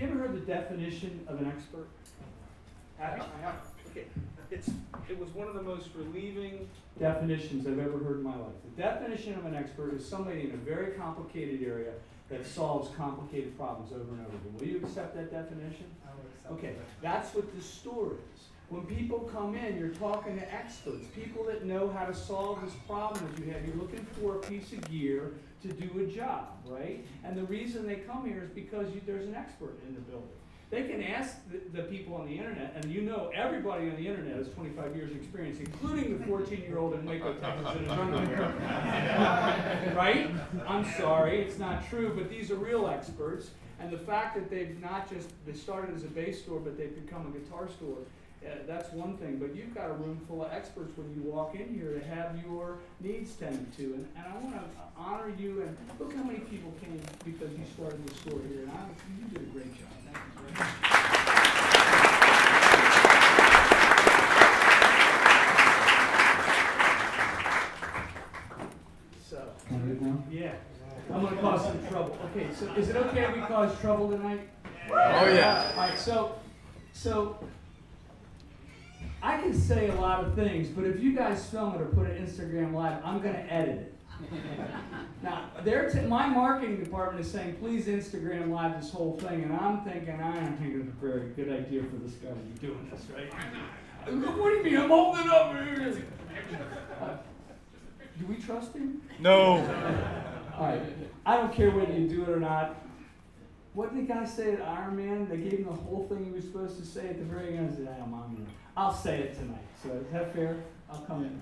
you ever heard the definition of an expert? I have. Okay. It was one of the most relieving definitions I've ever heard in my life. The definition of an expert is somebody in a very complicated area that solves complicated problems over and over again. Will you accept that definition? I will accept Okay, that. that's what this store is. When people come in, you're talking to experts, people that know how to solve this problem that you have. You're looking for a piece of gear to do a job, right? And the reason they come here is because there's an expert in the building. They can ask the people on the internet, and you know everybody on the internet has 25 years experience, including the 14-year-old in Waco, Texas, in his underwear. Right? I'm sorry, it's not true, but these are real experts. And the fact that they started as a bass store, but they've become a guitar store, that's one thing. But you've got a room full of experts when you walk in here to have your needs tended to. And I want to honor you, and look how many people came because you started the store here. And you did a great job. Thank you very much. So, yeah, I'm going to cause some trouble. Okay, so is it okay if we cause trouble tonight? Oh, yeah. All right, so I can say a lot of things, but if you guys film it or put it Instagram Live, I'm going to edit it. Now, my marketing department is saying, please Instagram Live this whole thing, and I'm thinking, I don't think it's a very good idea for this guy to be doing this, right? What do you mean? I'm holding it up here. Do we trust him? No. All right. I don't care whether you do it or not. What did the guy say at Iron Man? They gave him the whole thing he was supposed to say at the very end. I said, I'll say it tonight. So is that fair? I'll come in.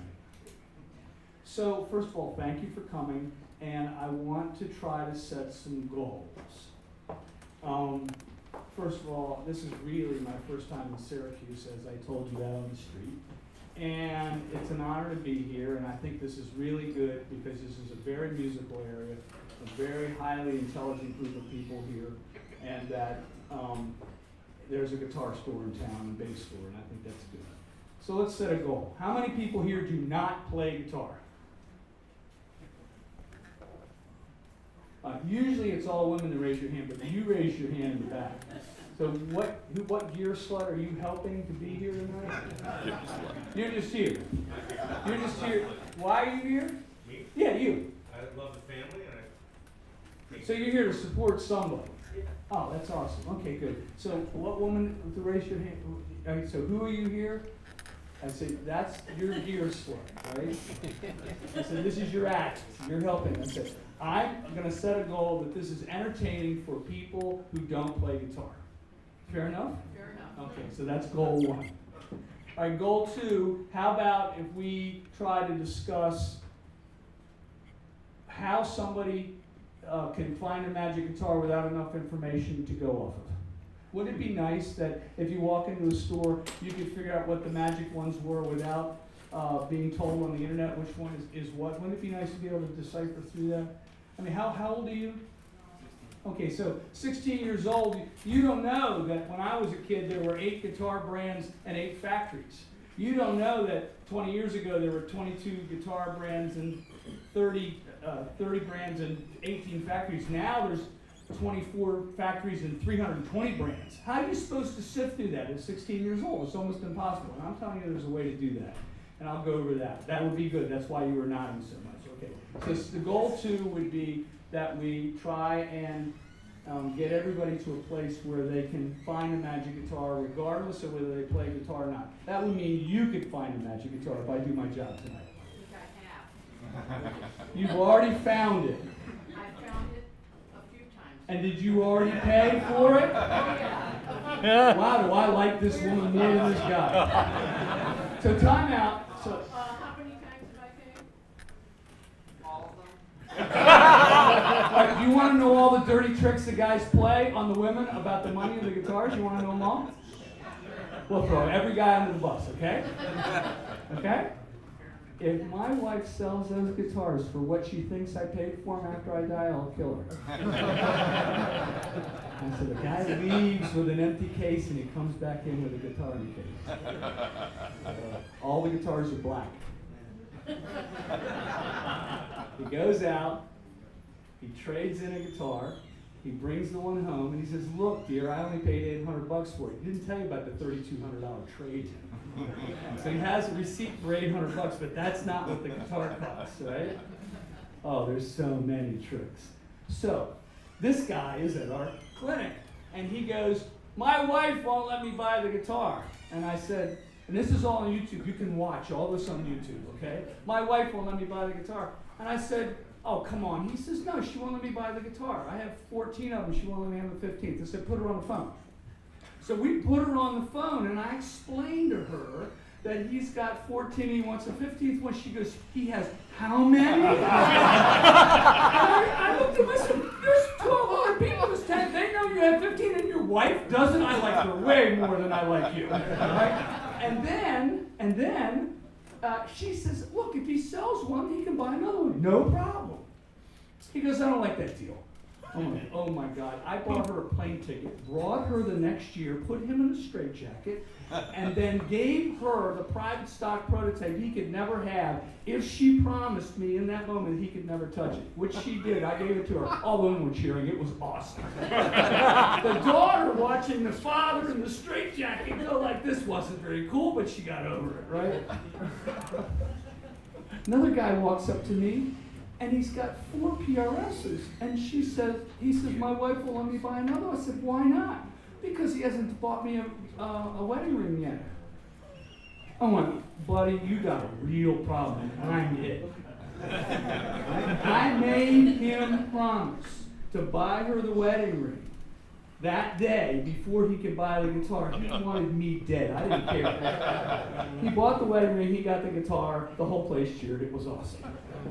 So first of all, thank you for coming, and I want to try to set some goals. First of all, this is really my first time in Syracuse, as I told you, out on the street. And it's an honor to be here, and I think this is really good because this is a very musical area, a very highly intelligent group of people here, and that there's a guitar store in town, a bass store, and I think that's good. So let's set a goal. How many people here do not play guitar? Usually it's all women that raise your hand, but you raise your hand in the back. So what gear slut are you helping to be here tonight? You're just here. You're just here. Why are you here? Me? Yeah, you. I love the family, and So you're here to support somebody. Oh, that's awesome. Okay, good. So what woman to raise your hand? Okay, so who are you here? I say that's your gear slut, right? I said this is your act. You're helping. I said I'm going to set a goal that this is entertaining for people who don't play guitar. Fair enough? Fair enough. Okay, so that's goal 1. All right, goal 2, how about if we try to discuss how somebody can find a magic guitar without enough information to go off of? Wouldn't it be nice that if you walk into a store, you could figure out what the magic ones were without being told on the internet which one is what? Wouldn't it be nice to be able to decipher through that? I mean, how old are you? Okay, so 16 years old, you don't know that when I was a kid there were 8 guitar brands and 8 factories. You don't know that 20 years ago there were 22 guitar brands and 30 brands and 18 factories. Now there's 24 factories and 320 brands. How are you supposed to sift through that at 16 years old? It's almost impossible. And I'm telling you there's a way to do that. And I'll go over that. That would be good. That's why you were nodding so much. Okay. So the goal 2 would be that we try and get everybody to a place where they can find a magic guitar regardless of whether they play guitar or not. That would mean you could find a magic guitar if I do my job tonight. I have. You've already found it. I found it a few times. And did you already pay for it? Oh, yeah. Wow, do I like this woman more than this guy. So time out. So, How many times have I paid? All of them. all right, do you want to know all the dirty tricks the guys play on the women about the money of the guitars? You want to know them all? We'll throw every guy under the bus, okay? Okay? If my wife sells those guitars for what she thinks I paid for them after I die, I'll kill her. And so the guy leaves with an empty case and he comes back in with a guitar in the case. All the guitars are black. He goes out, he trades in a guitar, He brings the one home and he says, look, dear, I only paid $800 for it. He didn't tell you about the $3,200 trade. So he has a receipt for $800, but that's not what the guitar costs, right? Oh, there's so many tricks. So this guy is at our clinic and he goes, my wife won't let me buy the guitar. And I said, and this is all on YouTube. You can watch all this on YouTube, okay? My wife won't let me buy the guitar. And I said, oh, come on. He says, no, she won't let me buy the guitar. I have 14 of them. She won't let me have the 15th. I said, put her on the phone. So we put her on the phone, and I explained to her that he's got 14 and he wants a 15th one. She goes, he has how many? And I looked at him and I said, there's 12 other people in this tent. They know you have 15 and your wife doesn't. I like her way more than I like you. Right? And then she says, look, if he sells one, he can buy another one. No problem. He goes, I don't like that deal. Oh my God. I bought her a plane ticket, brought her the next year, put him in a straitjacket, and then gave her the private stock prototype he could never have if she promised me in that moment he could never touch it, which she did. I gave it to her. All the women were cheering. It was awesome. The daughter watching the father in the straitjacket go like this wasn't very cool, but she got over it, right? Another guy walks up to me, and he's got 4 PRSs, and he says, my wife will let me buy another. I said, why not? Because he hasn't bought me a wedding ring yet. I went, buddy, you got a real problem, and I'm it. I made him promise to buy her the wedding ring that day before he could buy the guitar. He wanted me dead. I didn't care. He bought the wedding ring, he got the guitar, the whole place cheered. It was awesome.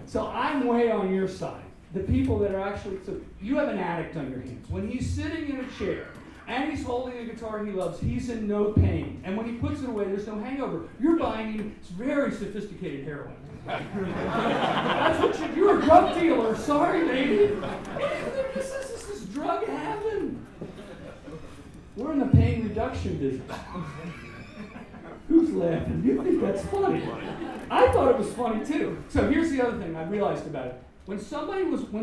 So I'm way on your side. The people that are actually, so you have an addict on your hands. When he's sitting in a chair and he's holding a guitar he loves, he's in no pain. And when he puts it away, there's no hangover. You're buying him very sophisticated heroin. That's what you're a drug dealer. Sorry, lady. This is drug heaven. We're in the pain reduction business. Who's laughing? You think that's funny? I thought it was funny too. So here's the other thing I realized about it. When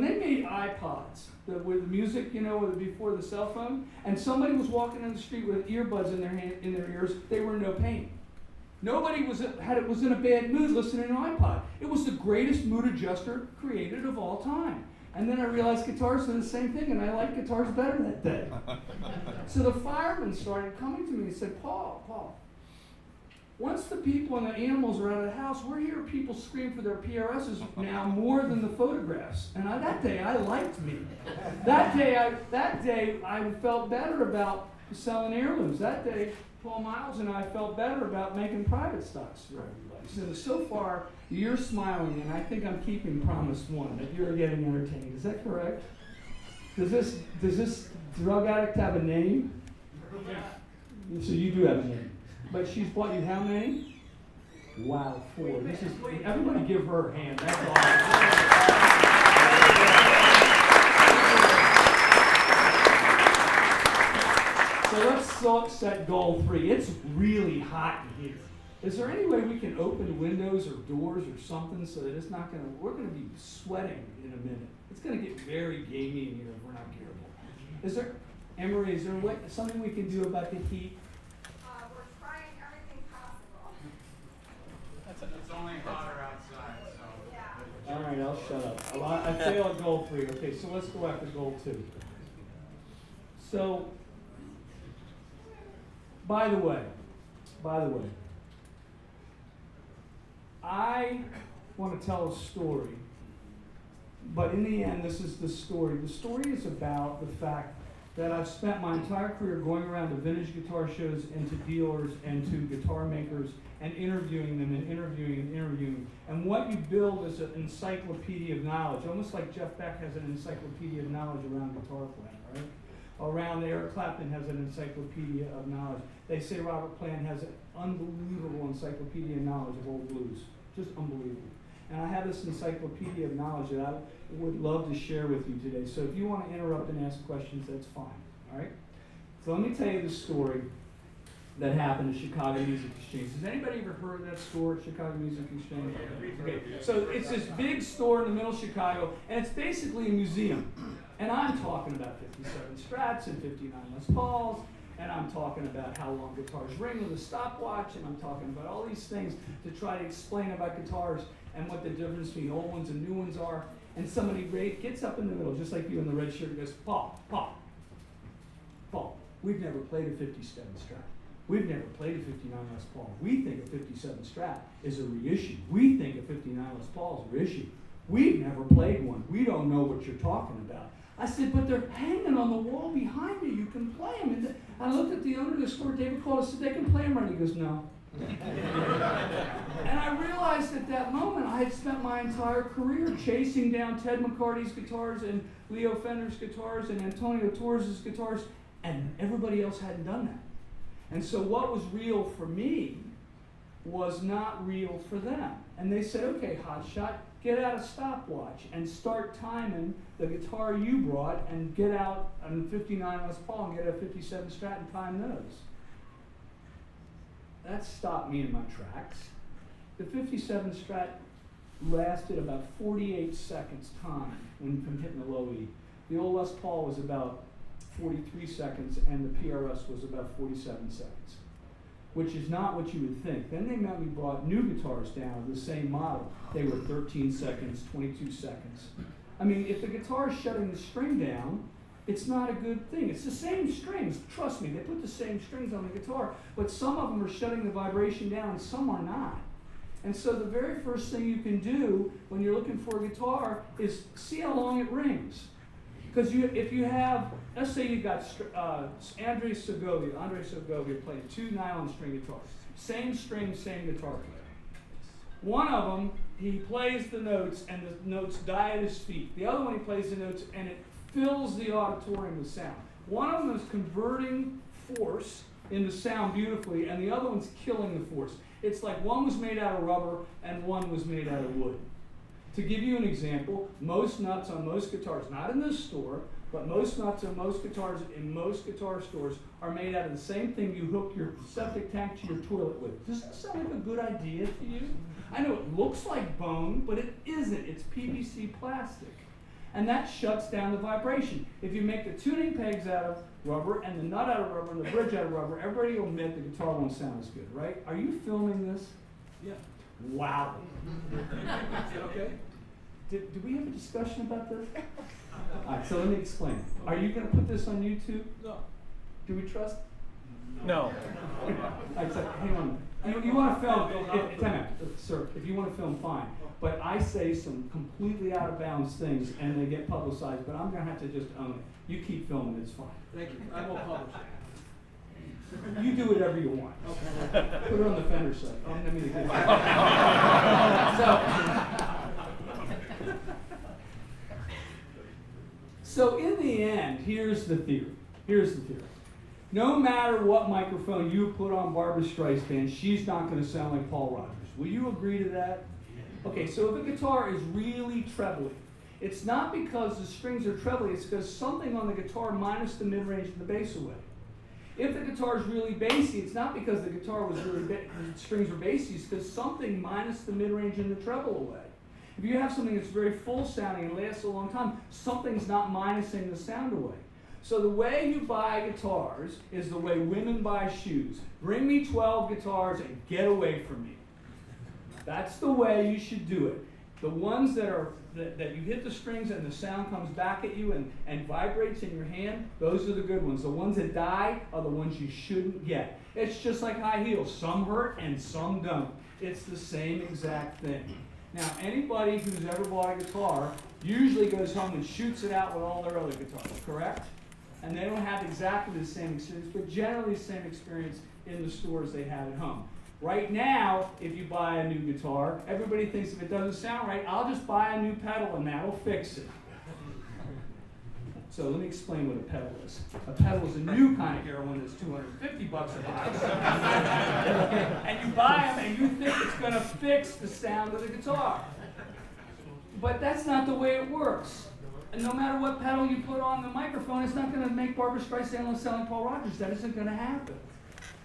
they made iPods with music, before the cell phone, and somebody was walking in the street with earbuds in their ears, they were in no pain. Nobody was in a bad mood listening to an iPod. It was the greatest mood adjuster created of all time. And then I realized guitars are the same thing, and I like guitars better that day. So the firemen started coming to me and said, Paul, once the people and the animals are out of the house, we're hearing people scream for their PRSs now more than the photographs. And that day I liked me. That day I felt better about selling heirlooms. That day Paul Miles and I felt better about making private stocks for everybody. So far you're smiling, and I think I'm keeping promise one, that you're getting entertained. Is that correct? Does this drug addict have a name? So you do have a name. But she's bought you how many? Wow, 4. Everybody give her a hand. That's awesome. So let's set goal 3. It's really hot in here. Is there any way we can open windows or doors or something so that we're going to be sweating in a minute. It's going to get very gamey in here if we're not careful. Emery, is there something we can do about the heat? We're trying everything possible. It's only hotter outside, so. Yeah. All right, I'll shut up. I failed at goal 3. Okay, so let's go after goal 2. So, by the way, I want to tell a story, but in the end, this is the story. The story is about the fact that I've spent my entire career going around to vintage guitar shows and to dealers and to guitar makers and interviewing them and interviewing. And what you build is an encyclopedia of knowledge, almost like Jeff Beck has an encyclopedia of knowledge around guitar playing, right? Around Eric Clapton has an encyclopedia of knowledge. They say Robert Plant has an unbelievable encyclopedia of knowledge of old blues. Just unbelievable. And I have this encyclopedia of knowledge that I would love to share with you today. So if you want to interrupt and ask questions, that's fine. All right? So let me tell you the story that happened at Chicago Music Exchange. Has anybody ever heard of that store at Chicago Music Exchange? Okay. So it's this big store in the middle of Chicago, and it's basically a museum. And I'm talking about 57 Strats and 59 Les Pauls, and I'm talking about how long guitars ring with a stopwatch, and I'm talking about all these things to try to explain about guitars and what the difference between old ones and new ones are. And somebody gets up in the middle, just like you in the red shirt, and goes, Paul, we've never played a 57 Strat. We've never played a 59 Les Paul. We think a 57 Strat is a reissue. We think a 59 Les Paul is a reissue. We've never played one. We don't know what you're talking about. I said, but they're hanging on the wall behind you. You can play them. And I looked at the owner of the store, David called, I said, they can play them right. He goes, no. And I realized at that moment I had spent my entire career chasing down Ted McCarty's guitars and Leo Fender's guitars and Antonio Torres' guitars, and everybody else hadn't done that. And so what was real for me was not real for them. And they said, okay, hotshot, get out a stopwatch and start timing the guitar you brought and get out a 59 Les Paul and get a 57 Strat and time those. That stopped me in my tracks. The 57 Strat lasted about 48 seconds time when from hitting the low E. The old Les Paul was about 43 seconds and the PRS was about 47 seconds, which is not what you would think. Then they brought new guitars down, the same model. They were 13 seconds, 22 seconds. I mean, if the guitar is shutting the string down, it's not a good thing. It's the same strings. Trust me, they put the same strings on the guitar, but some of them are shutting the vibration down and some are not. And so the very first thing you can do when you're looking for a guitar is see how long it rings. Because if you have, let's say you got Andre Segovia playing 2 nylon string guitars. Same string, same guitar player. One of them, he plays the notes and the notes die at his feet. The other one, he plays the notes and it fills the auditorium with sound. One of them is converting force into sound beautifully, and the other one's killing the force. It's like one was made out of rubber and one was made out of wood. To give you an example, most nuts on most guitars, not in this store, but most nuts on most guitars in most guitar stores are made out of the same thing you hook your septic tank to your toilet with. Does that sound like a good idea to you? I know it looks like bone, but it isn't. It's PVC plastic. And that shuts down the vibration. If you make the tuning pegs out of rubber and the nut out of rubber and the bridge out of rubber, everybody will admit the guitar won't sound as good, right? Are you filming this? Yeah. Wow. Is that okay? Did we have a discussion about this? All right, so let me explain. Are you going to put this on YouTube? No. Do we trust? No. All right, so hang on. You want to film, time out, sir, if you want to film, fine. But I say some completely out of bounds things and they get publicized, but I'm going to have to just own it. You keep filming, it's fine. Thank you. I won't publish it. You do whatever you want. Okay. Put it on the Fender site. Oh, let me get So in the end, here's the theory. No matter what microphone you put on Barbra Streisand, she's not going to sound like Paul Rogers. Will you agree to that? Okay, so if a guitar is really trebly, it's not because the strings are trebly, it's because something on the guitar minus the mid-range and the bass away. If the guitar is really bassy, it's not because the guitar was really the strings were bassy, it's because something minus the mid-range and the treble away. If you have something that's very full sounding and lasts a long time, something's not minusing the sound away. So the way you buy guitars is the way women buy shoes. Bring me 12 guitars and get away from me. That's the way you should do it. The ones that you hit the strings and the sound comes back at you and vibrates in your hand, those are the good ones. The ones that die are the ones you shouldn't get. It's just like high heels. Some hurt and some don't. It's the same exact thing. Now, anybody who's ever bought a guitar usually goes home and shoots it out with all their other guitars, correct? And they don't have exactly the same experience, but generally the same experience in the stores they had at home. Right now, if you buy a new guitar, everybody thinks if it doesn't sound right, I'll just buy a new pedal and that'll fix it. So let me explain what a pedal is. A pedal is a new kind of heroin that's $250 a box. And you buy them and you think it's going to fix the sound of the guitar. But that's not the way it works. And no matter what pedal you put on the microphone, it's not going to make Barbra Streisand sound like Paul Rogers. That isn't going to happen.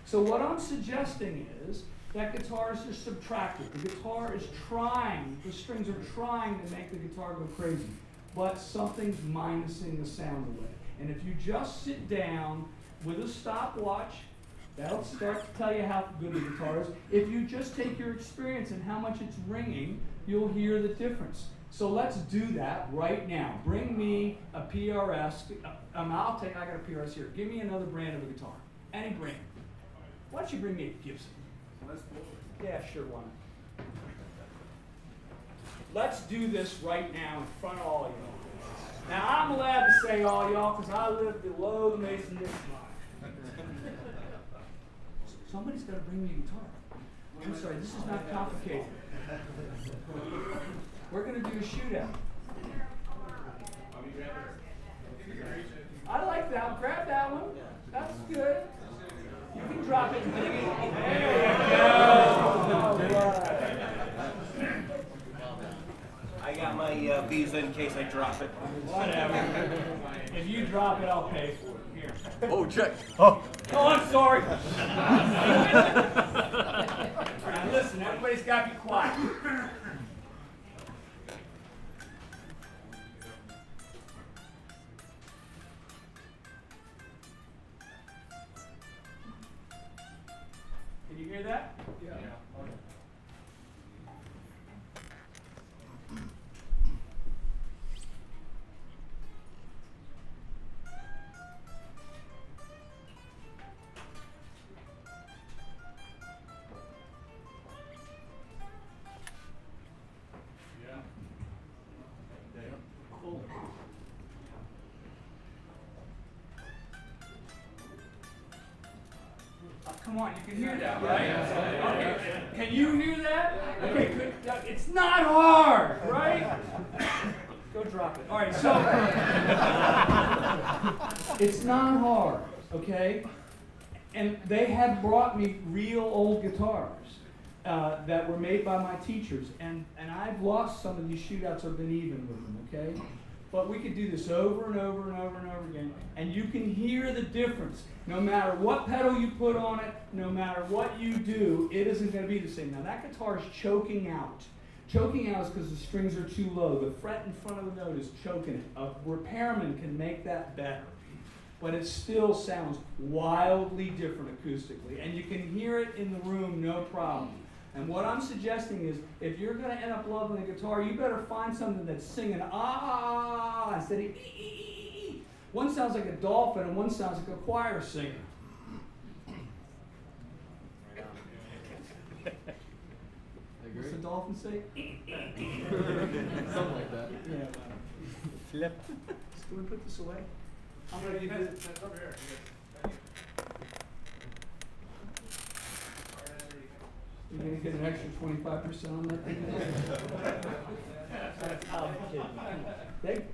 So what I'm suggesting is that guitars are subtractive. The guitar is trying, the strings are trying to make the guitar go crazy. but something's minusing the sound away. And if you just sit down with a stopwatch, that'll start to tell you how good the guitar is. If you just take your experience and how much it's ringing, you'll hear the difference. So let's do that right now. Bring me a PRS. I got a PRS here. Give me another brand of a guitar. Any brand. Why don't you bring me a Gibson? Yeah, sure, why not? Let's do this right now in front of all y'all. Now, I'm allowed to say all y'all because I live below the Mason-Dixon line. Somebody's got to bring me a guitar. I'm sorry, this is not complicated. We're going to do a shootout. I like that. Grab that one. That's good. You can drop it. There you go. All right. I got my visa in case I drop it. Whatever. If you drop it, I'll pay for it. Here. Oh, check. Oh. Oh, I'm sorry. Now listen, everybody's got to be quiet. Can you hear that? Yeah. Cool. Come on, you can hear that, right? Okay. Can you hear that? Okay, good. It's not hard, right? Go drop it. All right, so it's not hard, okay? And they have brought me real old guitars that were made by my teachers, and I've lost some of these shootouts. I've been even with them, okay? But we could do this over and over and over and over again, and you can hear the difference. No matter what pedal you put on it, no matter what you do, it isn't going to be the same. Now that guitar is choking out. Choking out is because the strings are too low. The fret in front of the note is choking it. A repairman can make that better. But it still sounds wildly different acoustically. And you can hear it in the room, no problem. And what I'm suggesting is, if you're going to end up loving the guitar, you better find something that's singing ah instead of ee. One sounds like a dolphin and one sounds like a choir singer. What's the dolphin say? Something like that. Yeah. Flip. Can we put this away? I'm going to give it. That's over here. You're going to get an extra 25% on that thing? I'm kidding.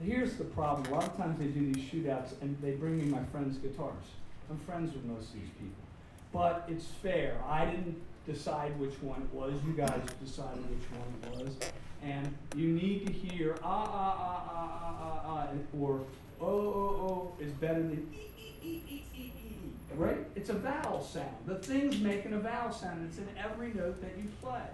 Here's the problem. A lot of times they do these shootouts and they bring me my friends' guitars. I'm friends with most of these people. But it's fair. I didn't decide which one it was. You guys decided which one it was. And you need to hear or oh is better than e. Right? It's a vowel sound. The thing's making a vowel sound. It's in every note that you play.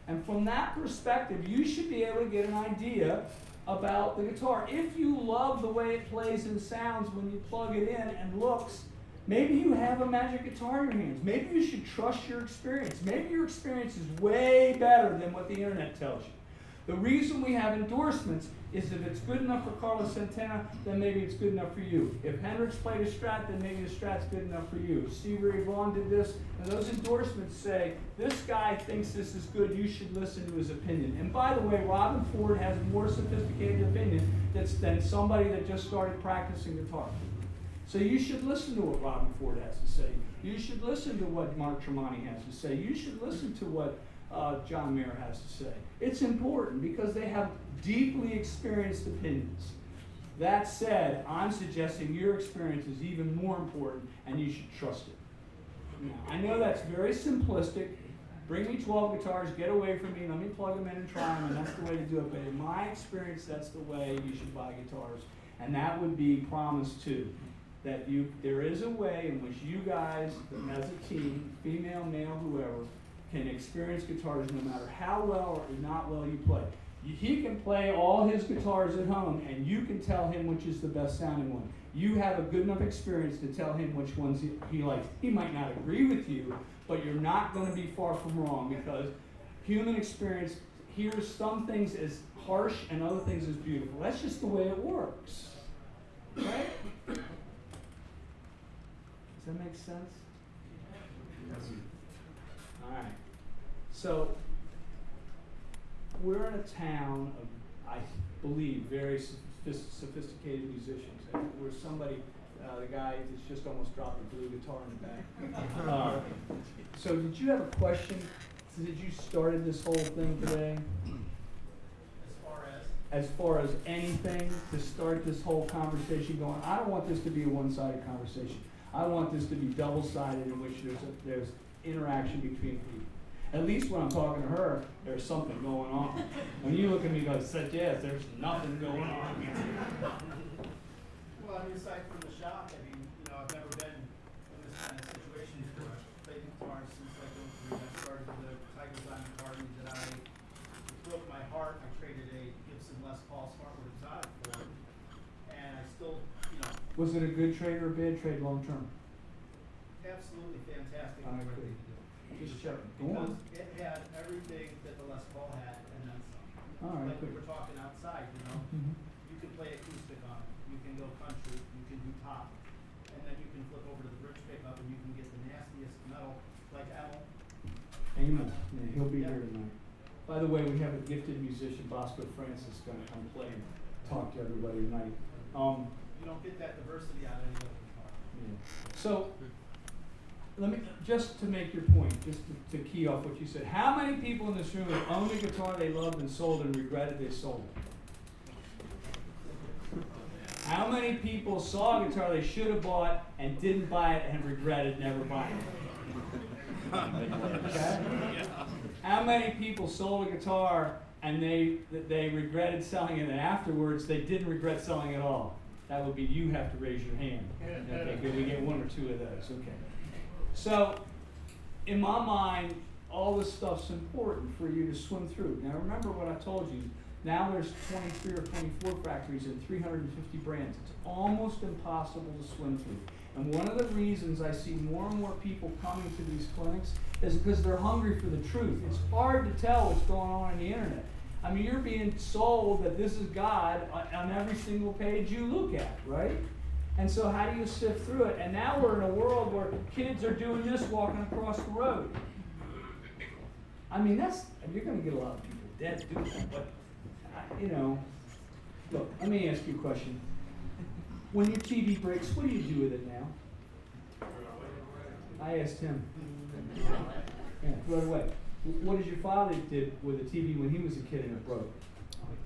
And from that perspective, you should be able to get an idea about the guitar. If you love the way it plays and sounds when you plug it in and looks, maybe you have a magic guitar in your hands. Maybe you should trust your experience. Maybe your experience is way better than what the internet tells you. The reason we have endorsements is if it's good enough for Carlos Santana, then maybe it's good enough for you. If Hendrix played a Strat, then maybe the Strat's good enough for you. Stevie Ray Vaughan did this, and those endorsements say, this guy thinks this is good, you should listen to his opinion. And by the way, Robin Ford has a more sophisticated opinion than somebody that just started practicing guitar. So you should listen to what Robin Ford has to say. You should listen to what Mark Tremonti has to say. You should listen to what John Mayer has to say. It's important because they have deeply experienced opinions. That said, I'm suggesting your experience is even more important and you should trust it. Now, I know that's very simplistic. Bring me 12 guitars, get away from me, let me plug them in and try them, and that's the way to do it. But in my experience, that's the way you should buy guitars. And that would be promise too. That there is a way in which you guys, as a team, female, male, whoever, can experience guitars no matter how well or not well you play. He can play all his guitars at home, and you can tell him which is the best sounding one. You have a good enough experience to tell him which ones he likes. He might not agree with you, but you're not going to be far from wrong, because human experience hears some things as harsh and other things as beautiful. That's just the way it works. Right? Does that make sense? All right. So, we're in a town of, I believe, very sophisticated musicians. Where somebody, the guy that's just almost dropped a blue guitar in the back. So, did you have a question? Did you started this whole thing today? As far as anything to start this whole conversation going? I don't want this to be a one-sided conversation. I want this to be double-sided, in which there's interaction between people. At least when I'm talking to her, there's something going on. When you look at me and go, yes, there's nothing going on. Well, I mean, aside from the shock, I mean, I've never been in this kind of situation before. I've played guitar since I started with the Tigers on the party that I broke my heart. I traded a Gibson Les Paul Smartwood Exotic for it, and I still, Was it a good trade or a bad trade long term? absolutely fantastic. All right, good. Just checking. Go Because on. it had everything that the Les Paul had, and then some. All right, Like we good. were talking outside, Mhm. you can play acoustic on it, you can go country, you can do pop, and then you can flip over to the bridge pickup and you can get the nastiest metal like Emil. Amen. Yeah, he'll be Yeah. here tonight. By the way, we have a gifted musician, Bosco Francis, going to come play and talk to everybody tonight. You don't get that diversity out of any other guitar. Yeah. So, let me, just to make your point, just to key off what you said, how many people in this room have owned a guitar they loved and sold and regretted they sold it? How many people saw a guitar they should have bought and didn't buy it and regretted never buying it? Okay? How many people sold a guitar and they regretted selling it, and afterwards they didn't regret selling it at all? That would be, you have to raise your hand. Okay, good, we get one or two of those, okay. So, in my mind, all this stuff's important for you to swim through. Now remember what I told you, now there's 23 or 24 factories and 350 brands. It's almost impossible to swim through. And one of the reasons I see more and more people coming to these clinics is because they're hungry for the truth. It's hard to tell what's going on the internet. I mean, you're being sold that this is God on every single page you look at, right? And so how do you sift through it? And now we're in a world where kids are doing this walking across the road. I mean, you're going to get a lot of people dead doing that, but, look, let me ask you a question. When your TV breaks, what do you do with it now? I asked him. Yeah, throw it away. What did your father did with a TV when he was a kid and it broke?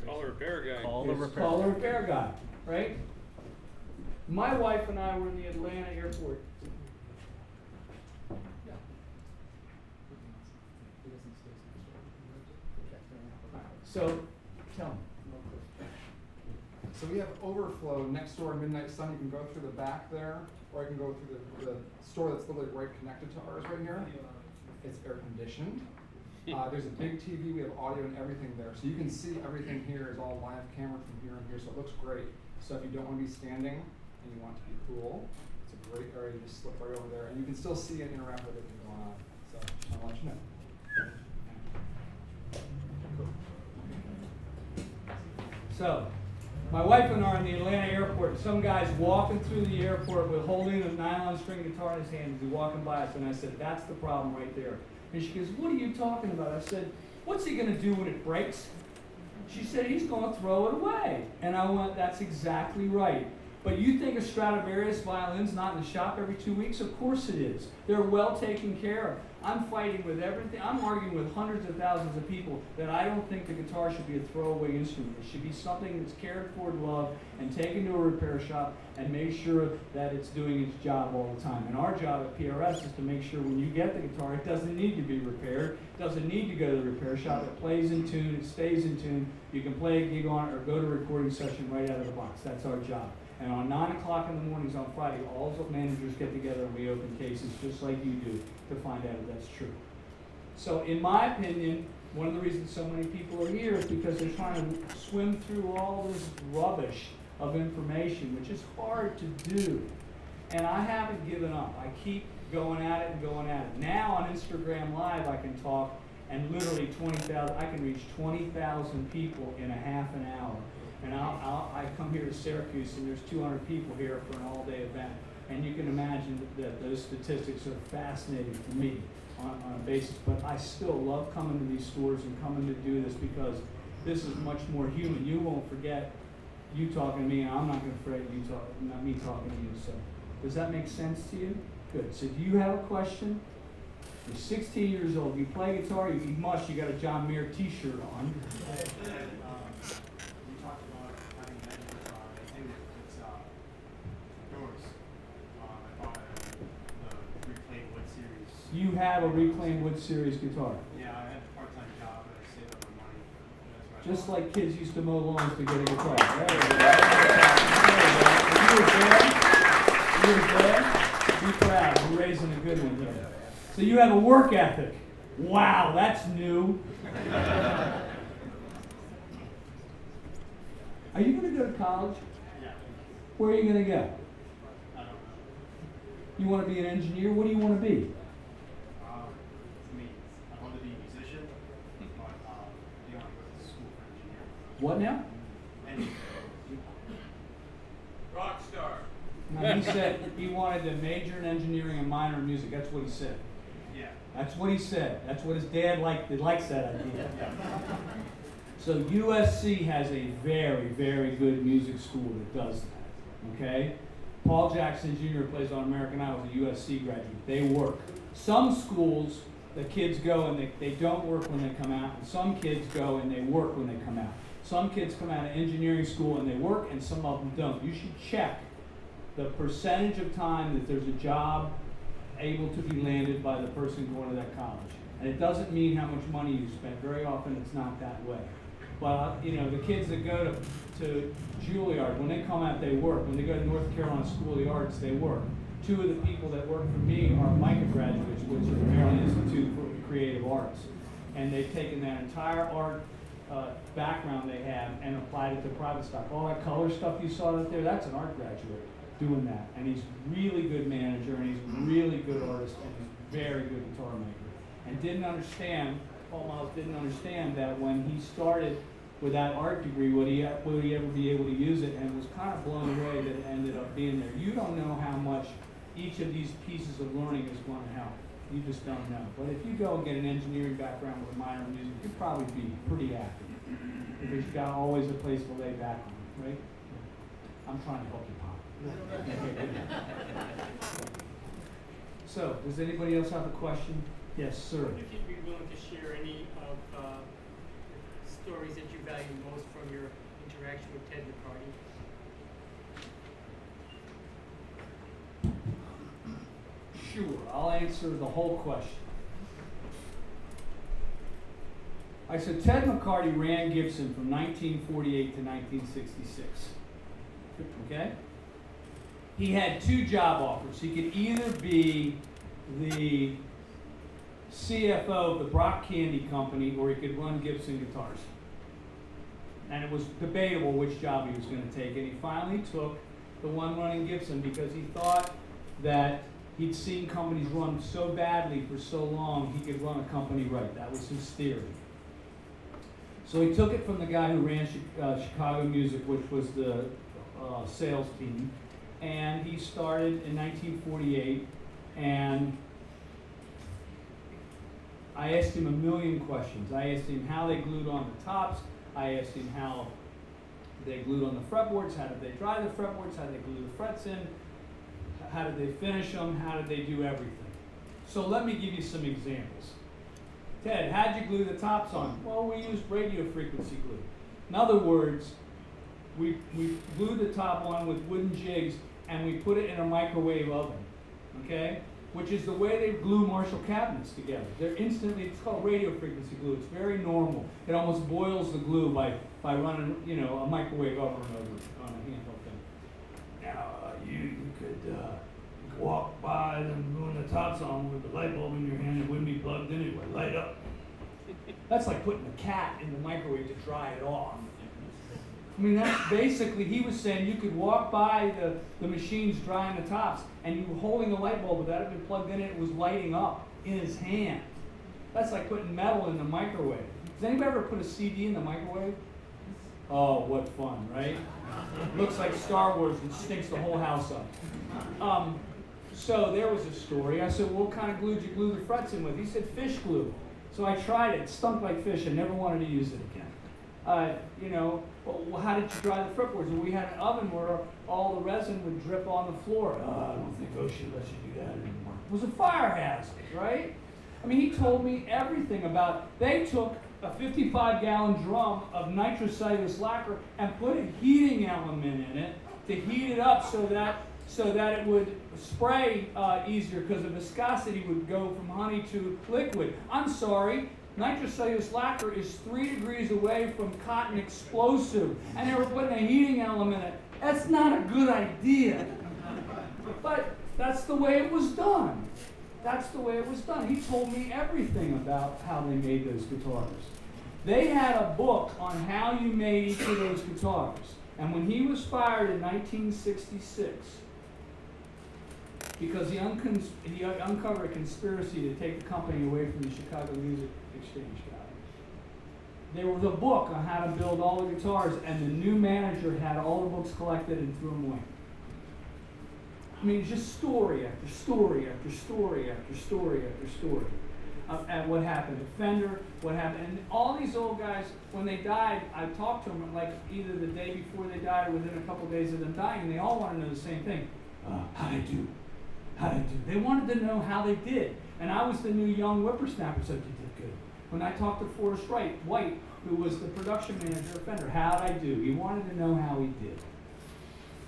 Call the repair guy. Call the repair. Call the repair guy, right? My wife and I were in the Atlanta airport. So, tell me. So we have overflow next door in Midnight Sun. You can go through the back there, or you can go through the store that's literally right connected to ours right here. It's air conditioned. There's a big TV. We have audio and everything there. So you can see everything here is all live camera from here and here. So it looks great. So if you don't want to be standing and you want to be cool, it's a great area to just slip right over there. And you can still see and interact with everything going on. So I'll let you know. So, my wife and I are in the Atlanta airport. Some guy's walking through the airport with holding a nylon string guitar in his hand. He's walking by us, and I said, "That's the problem right there." And she goes, "What are you talking about?" I said, "What's he going to do when it breaks?" She said, "He's going to throw it away." And I went, "That's exactly right." But you think a Stradivarius violin's not in the shop every 2 weeks? Of course it is. They're well taken care of. I'm fighting with everything. I'm arguing with hundreds of thousands of people that I don't think the guitar should be a throwaway instrument. It should be something that's cared for and loved and taken to a repair shop and make sure that it's doing its job all the time. And our job at PRS is to make sure when you get the guitar, it doesn't need to be repaired. It doesn't need to go to the repair shop. It plays in tune. It stays in tune. You can play a gig on it or go to a recording session right out of the box. That's our job. And on 9 o'clock in the mornings on Friday, all the managers get together and we open cases just like you do to find out if that's true. So in my opinion, one of the reasons so many people are here is because they're trying to swim through all this rubbish of information, which is hard to do. And I haven't given up. I keep going at it and going at it. Now on Instagram Live, I can talk and literally 20,000, I can reach 20,000 people in a half an hour. And I come here to Syracuse and there's 200 people here for an all-day event. And you can imagine that those statistics are fascinating to me on a basis. But I still love coming to these stores and coming to do this because this is much more human. You won't forget you talking to me, and I'm not going to forget you not me talking to you. So does that make sense to you? Good. So do you have a question? You're 16 years old. You play guitar. You must. You got a John Mayer T-shirt on. You talked about having mentors. I think it's yours. I bought the Reclaimed Wood series. You have a Reclaimed Wood Series guitar. Yeah, I had a part-time job, but I saved up my money. That's why I Just bought it. like kids used to mow lawns to get a guitar. There you go. You were there. You were there. Be proud. We're raising a good one here. So you have a work ethic. Wow, that's new. Are you going to go to college? Yeah. Where are you going to go? I don't know. You want to be an engineer? What do you want to be? For me, I want to be a musician, but you want to go to school for engineering. What now? Engineering. Rock star. No, he said he wanted to major in engineering and minor in music. That's what he said. Yeah. That's what he said. That's what his dad liked. He likes that idea. So USC has a very, very good music school that does that. Okay? Paul Jackson Jr. plays on American Idol, is a USC graduate. They work. Some schools, the kids go and they don't work when they come out, and some kids go and they work when they come out. Some kids come out of engineering school and they work, and some of them don't. You should check the percentage of time that there's a job able to be landed by the person going to that college. And it doesn't mean how much money you spend. Very often it's not that way. But you know, the kids that go to Juilliard, when they come out, they work. When they go to North Carolina School of the Arts, they work. Two of the people that work for me are MICA graduates, which is the Maryland Institute for Creative Arts. And they've taken that entire art background they have and applied it to private stock. All that color stuff you saw out there, that's an art graduate doing that. And he's really good manager, and he's really good artist, and he's very good guitar maker. And didn't understand, Paul Miles didn't understand that when he started with that art degree, would he ever be able to use it, and was kind of blown away that it ended up being there. You don't know how much each of these pieces of learning is going to help. You just don't know. But if you go and get an engineering background with a minor in music, you'd probably be pretty active. Because you've got always a place to lay back on, right? I'm trying to help you, Pop. So, does anybody else have a question? Yes, sir. If you'd be willing to share any of stories that you value most from your interaction with Ted McCarty? Sure, I'll answer the whole question. I said Ted McCarty ran Gibson from 1948 to 1966. Okay? He had two job offers. He could either be the CFO of the Brock Candy Company, or he could run Gibson Guitars. And it was debatable which job he was going to take, and he finally took the one running Gibson because he thought that he'd seen companies run so badly for so long, he could run a company right. That was his theory. So he took it from the guy who ran Chicago Music, which was the sales team, and he started in 1948, and I asked him a million questions. I asked him how they glued on the tops. I asked him how they glued on the fretboards. How did they dry the fretboards? How did they glue the frets in? How did they finish them? How did they do everything? So let me give you some examples. Ted, how'd you glue the tops on? Well, we used radio frequency glue. In other words, we glued the top on with wooden jigs and we put it in a microwave oven, okay? Which is the way they glue Marshall cabinets together. They're instantly, it's called radio frequency glue. It's very normal. It almost boils the glue by running, a microwave oven over on a handheld thing. Now, you could walk by them gluing the tops on with the light bulb in your hand. It wouldn't be plugged plugged in anyway, light up. That's like putting a cat in the microwave to dry it off. I mean, that's basically, he was saying you could walk by the machines drying the tops, and you were holding a light bulb without it being plugged in, and it was lighting up in his hand. That's like putting metal in the microwave. Does anybody ever put a CD in the microwave? Oh, what fun, right? Looks like Star Wars and stinks the whole house up. So there was a story. I said, well, what kind of glue did you glue the frets in with? He said, fish glue. So I tried it. It stunk like fish. I never wanted to use it again. Well, how did you dry the fretboards? Well, we had an oven where all the resin would drip on the floor. I don't think OSHA lets you do that anymore. It was a fire hazard, right? I mean, he told me everything about, they took a 55-gallon drum of nitrocellulose lacquer and put a heating element in it to heat it up so that it would spray easier, because the viscosity would go from honey to liquid. I'm sorry, nitrocellulose lacquer is 3 degrees away from cotton explosive, and they were putting a heating element in it. That's not a good idea. But that's the way it was done. That's the way it was done. He told me everything about how they made those guitars. They had a book on how you made each of those guitars. And when he was fired in 1966, because he uncovered a conspiracy to take the company away from the Chicago Music Exchange guy, there was a book on how to build all the guitars, and the new manager had all the books collected and threw them away. I mean, just story after story after story after story after story at what happened at Fender, what happened. And all these old guys, when they died, I talked to them like either the day before they died or within a couple of days of them dying, and they all want to know the same thing. How'd I do? How'd I do? They wanted to know how they did. And I was the new young whippersnapper, said, you did good. When I talked to Forrest White, who was the production manager of Fender, how'd I do? He wanted to know how he did.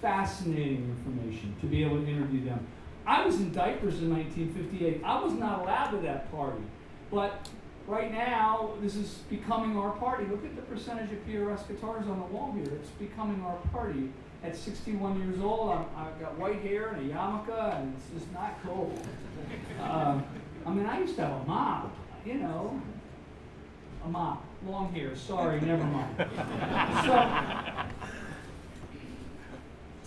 Fascinating information to be able to interview them. I was in diapers in 1958. I was not allowed to that party. But right now, this is becoming our party. Look at the percentage of PRS guitars on the wall here. It's becoming our party. At 61 years old, I've got white hair and a yarmulke, and it's just not cool. I mean, I used to have a mop, a mop, long hair. Sorry, never mind. So,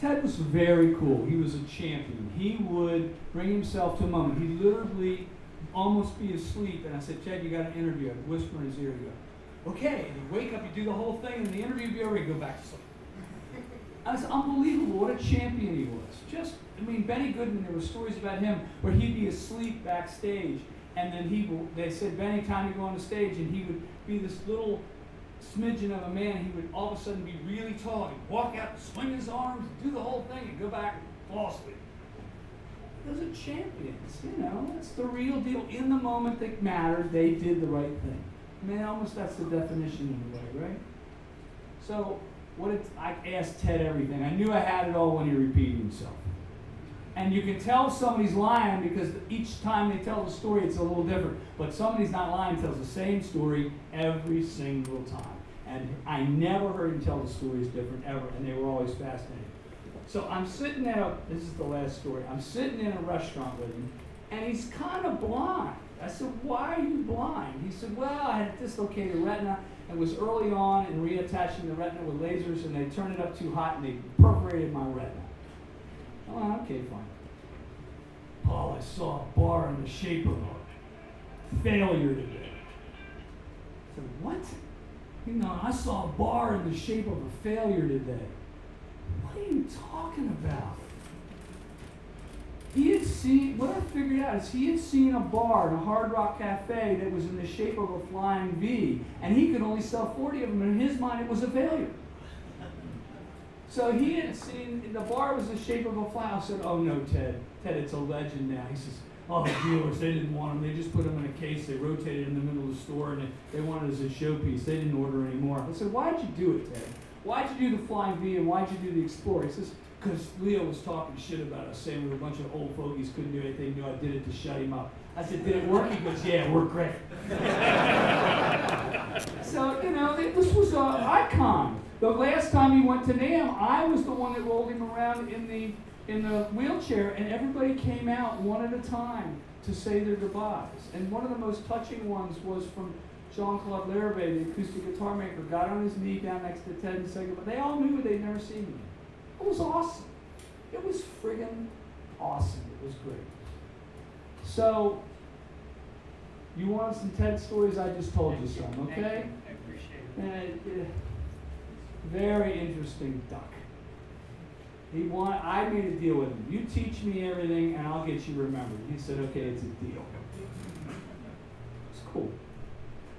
Ted was very cool. He was a champion. He would bring himself to a moment. He'd literally almost be asleep, and I said, Ted, you got an interview. I'd whisper in his ear, you go, okay, and he'd wake up, you do the whole thing, and the interview would be over, he'd go back to sleep. And it's unbelievable what a champion he was. Benny Goodman, there were stories about him where he'd be asleep backstage, and then they said, Benny, time to go on the stage, and he would be this little smidgen of a man. He would all of a sudden be really tall. He'd walk out, swing his arms, do the whole thing, and go back and fall asleep. Those are champions, That's the real deal. In the moment that mattered, they did the right thing. I mean, almost that's the definition in a way, right? So, I asked Ted everything. I knew I had it all when he repeated himself. And you can tell somebody's lying because each time they tell the story, it's a little different. But somebody's not lying, tells the same story every single time. And I never heard him tell the stories different ever, and they were always fascinating. So I'm sitting this is the last story. I'm sitting in a restaurant with him, and he's kind of blind. I said, why are you blind? He said, well, I had a dislocated retina. It was early on in reattaching the retina with lasers, and they turned it up too hot, and they perforated my retina. Oh, okay, fine. Paul, I saw a bar in the shape of a failure today. I said, what? I saw a bar in the shape of a failure today. What are you talking about? What I figured out is he had seen a bar in a Hard Rock Cafe that was in the shape of a flying V, and he could only sell 40 of them, and in his mind it was a failure. So he had seen, the bar was the shape of a fly. I said, oh no, Ted, it's a legend now. He says, oh, the dealers, they didn't want them. They just put them in a case. They rotated in the middle of the store, and they wanted it as a showpiece. They didn't order any more. I said, why'd you do it, Ted? Why'd you do the Flying V, and why'd you do the Explorer? He says, because Leo was talking shit about us, saying we were a bunch of old fogies, couldn't do anything, knew I did it to shut him up. I said, did it work? He goes, yeah, it worked great. So, this was an icon. The last time he went to NAMM, I was the one that rolled him around in the wheelchair, and everybody came out one at a time to say their goodbyes. And one of the most touching ones was from Jean-Claude Larrabee, the acoustic guitar maker, got on his knee down next to Ted and said goodbye. They all knew they'd never seen me. It was awesome. It was friggin' awesome. It was great. So, you want some Ted stories? I just told you some, Thank okay? you. I appreciate it. Very interesting duck. I made a deal with him. You teach me everything and I'll get you remembered. He said, okay, it's a deal. It's cool.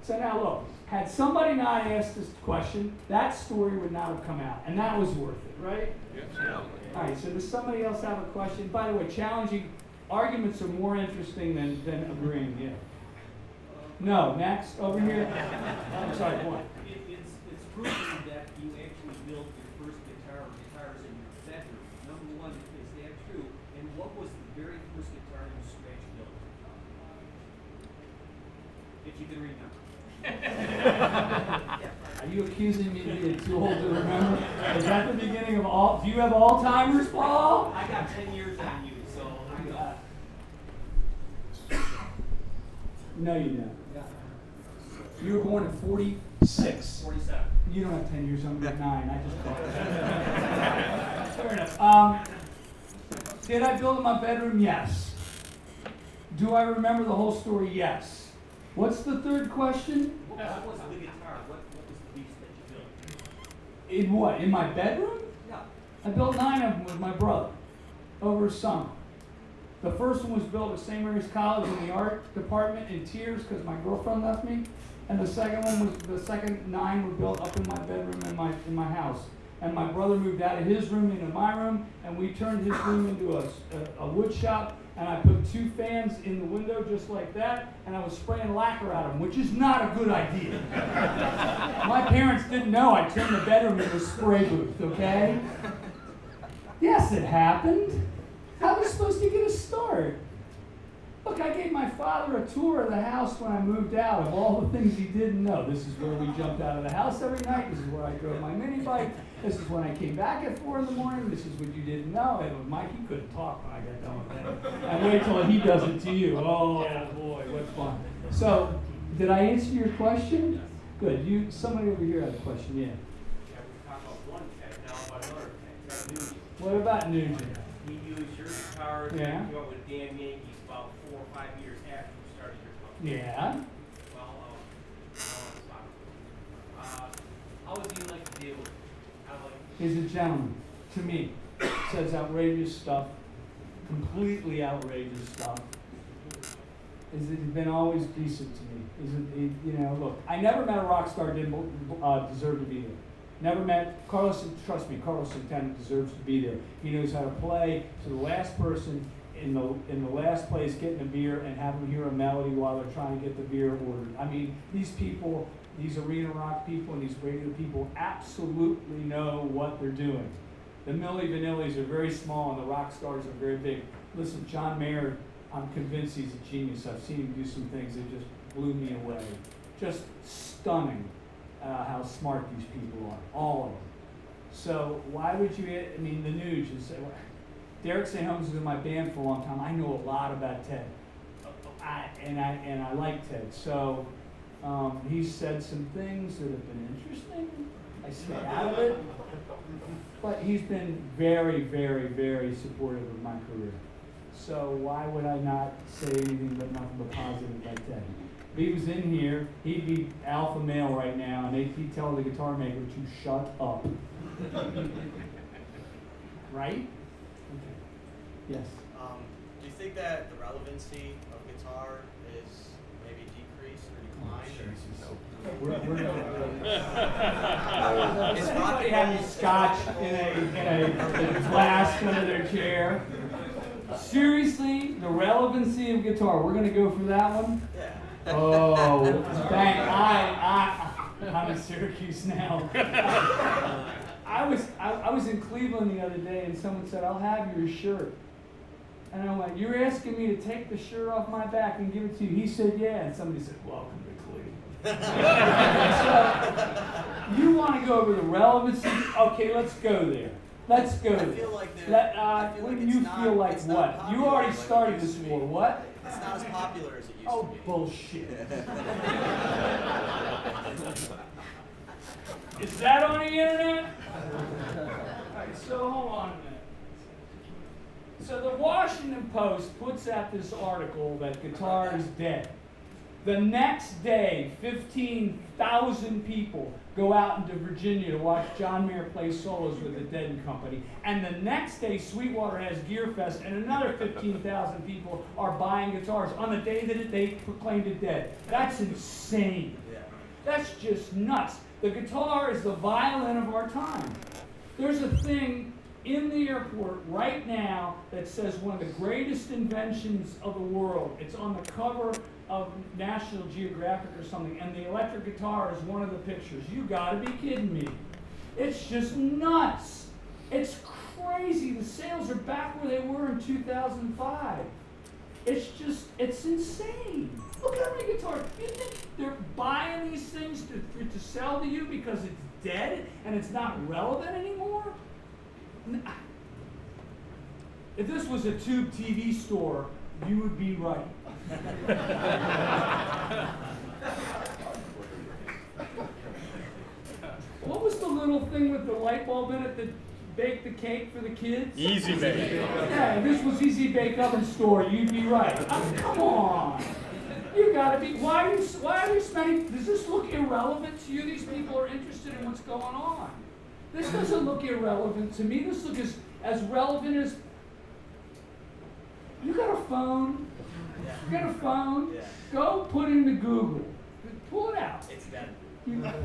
So now look, had somebody not asked this question, that story would not have come out. And that was worth it, right? Yeah. All right, so does somebody else have a question? By the way, challenging arguments are more interesting than agreeing, yeah. No, next, over here. I'm sorry, what? It's proven that you actually built your first guitar or guitars in your bedroom. Number one, is that true? And what was the very first guitar you scratch built? If you can remember. Are you accusing me of being too old to remember? Is that the beginning of all? Do you have Alzheimer's, Paul? I got 10 years on you, so I know. No, you don't. You were born in 46. 47. You don't have 10 years, I'm 9. I just thought. Fair enough. Did I build in my bedroom? Yes. Do I remember the whole story? Yes. What's the third question? What was the guitar? What was the piece that you built? In what? In my bedroom? Yeah. I built 9 of them with my brother over summer. The first one was built at St. Mary's College in the art department in tears because my girlfriend left me. And the second 9 were built up in my bedroom in my house. And my brother moved out of his room into my room, and we turned his room into a wood shop. And I put 2 fans in the window just like that, and I was spraying lacquer at them, which is not a good idea. My parents didn't know I turned the bedroom into a spray booth, okay? Yes, it happened. How was I supposed to get a start? Look, I gave my father a tour of the house when I moved out of all the things he didn't know. This is where we jumped out of the house every night. This is where I drove my mini bike. This is when I came back at 4 in the morning. This is what you didn't know. And Mikey couldn't talk when I got done with that. And wait till he does it to you. Oh boy, what fun. So, did I answer your question? Good. Somebody over here had a question. Yeah. Yeah, we talked about one tech, now about another tech. Nugent. What about Nugent? He used your guitar to Yeah. go with Dan Yankees about 4 or 5 years after you started your company. Yeah. Well, how was he like to deal with? He's a gentleman, to me. Says outrageous stuff, completely outrageous stuff. He's been always decent to me. Look, I never met a rock star who didn't deserve to be there. Never met Carlos. Trust me, Carlos Santana deserves to be there. He knows how to play to the last person in the last place, getting a beer and have them hear a melody while they're trying to get the beer ordered. I mean, these people. These arena rock people and these radio people absolutely know what they're doing. The Milli Vanillis are very small and the rock stars are very big. Listen, John Mayer, I'm convinced he's a genius. I've seen him do some things that just blew me away. Just stunning how smart these people are, all of them. So why would you, the Nuge, and say, well, Derek St. Holmes was in my band for a long time. I know a lot about Ted. And I like Ted. So he's said some things that have been interesting. I stay out of it. But he's been very, very, very supportive of my career. So why would I not say anything but nothing but positive about Ted? If he was in here, he'd be alpha male right now, and he'd tell the guitar maker to shut up. Right? Okay. Yes? Do you think that the relevancy of guitar is maybe decreased or declined? Does anybody have scotch in a flask under their chair? Seriously, the relevancy of guitar. We're going to go for that one? Yeah. Oh, bang. I'm in Syracuse now. I was in Cleveland the other day and someone said, I'll have your shirt. And I went, you're asking me to take the shirt off my back and give it to you? He said, yeah. And somebody said, welcome to Cleveland. So, you want to go over the relevancy? Okay, let's go there. Let's go. I feel like they're. I feel when like it's you not, feel like it's not what? popular You already like it started used this to be. war. What? It's not as popular as it used Oh, to be. bullshit. Is that on the internet? Alright, so hold on a minute. So the Washington Post puts out this article that guitar is dead. The next day, 15,000 people go out into Virginia to watch John Mayer play solos with the Dead and Company. And the next day, Sweetwater has Gear Fest, and another 15,000 people are buying guitars on the day that they proclaimed it dead. That's insane. Yeah. That's just nuts. The guitar is the violin of our time. There's a thing in the airport right now that says one of the greatest inventions of the world. It's on the cover of National Geographic or something, and the electric guitar is one of the pictures. You gotta be kidding me. It's just nuts. It's crazy. The sales are back where they were in 2005. It's insane. Look how many guitars. You think they're buying these things to sell to you because it's dead and it's not relevant anymore? If this was a tube TV store, you would be right. What was the little thing with the light bulb in it that baked the cake for the kids? Easy bake. Yeah, if this was Easy Bake Oven store, you'd be right. Oh, come on. You gotta be, why are you spending, does this look irrelevant to you? These people are interested in what's going on. This doesn't look irrelevant to me. This looks as relevant as, you got a phone? You got a phone? Yeah. Go put into Google. Pull it out. It's dead. You got a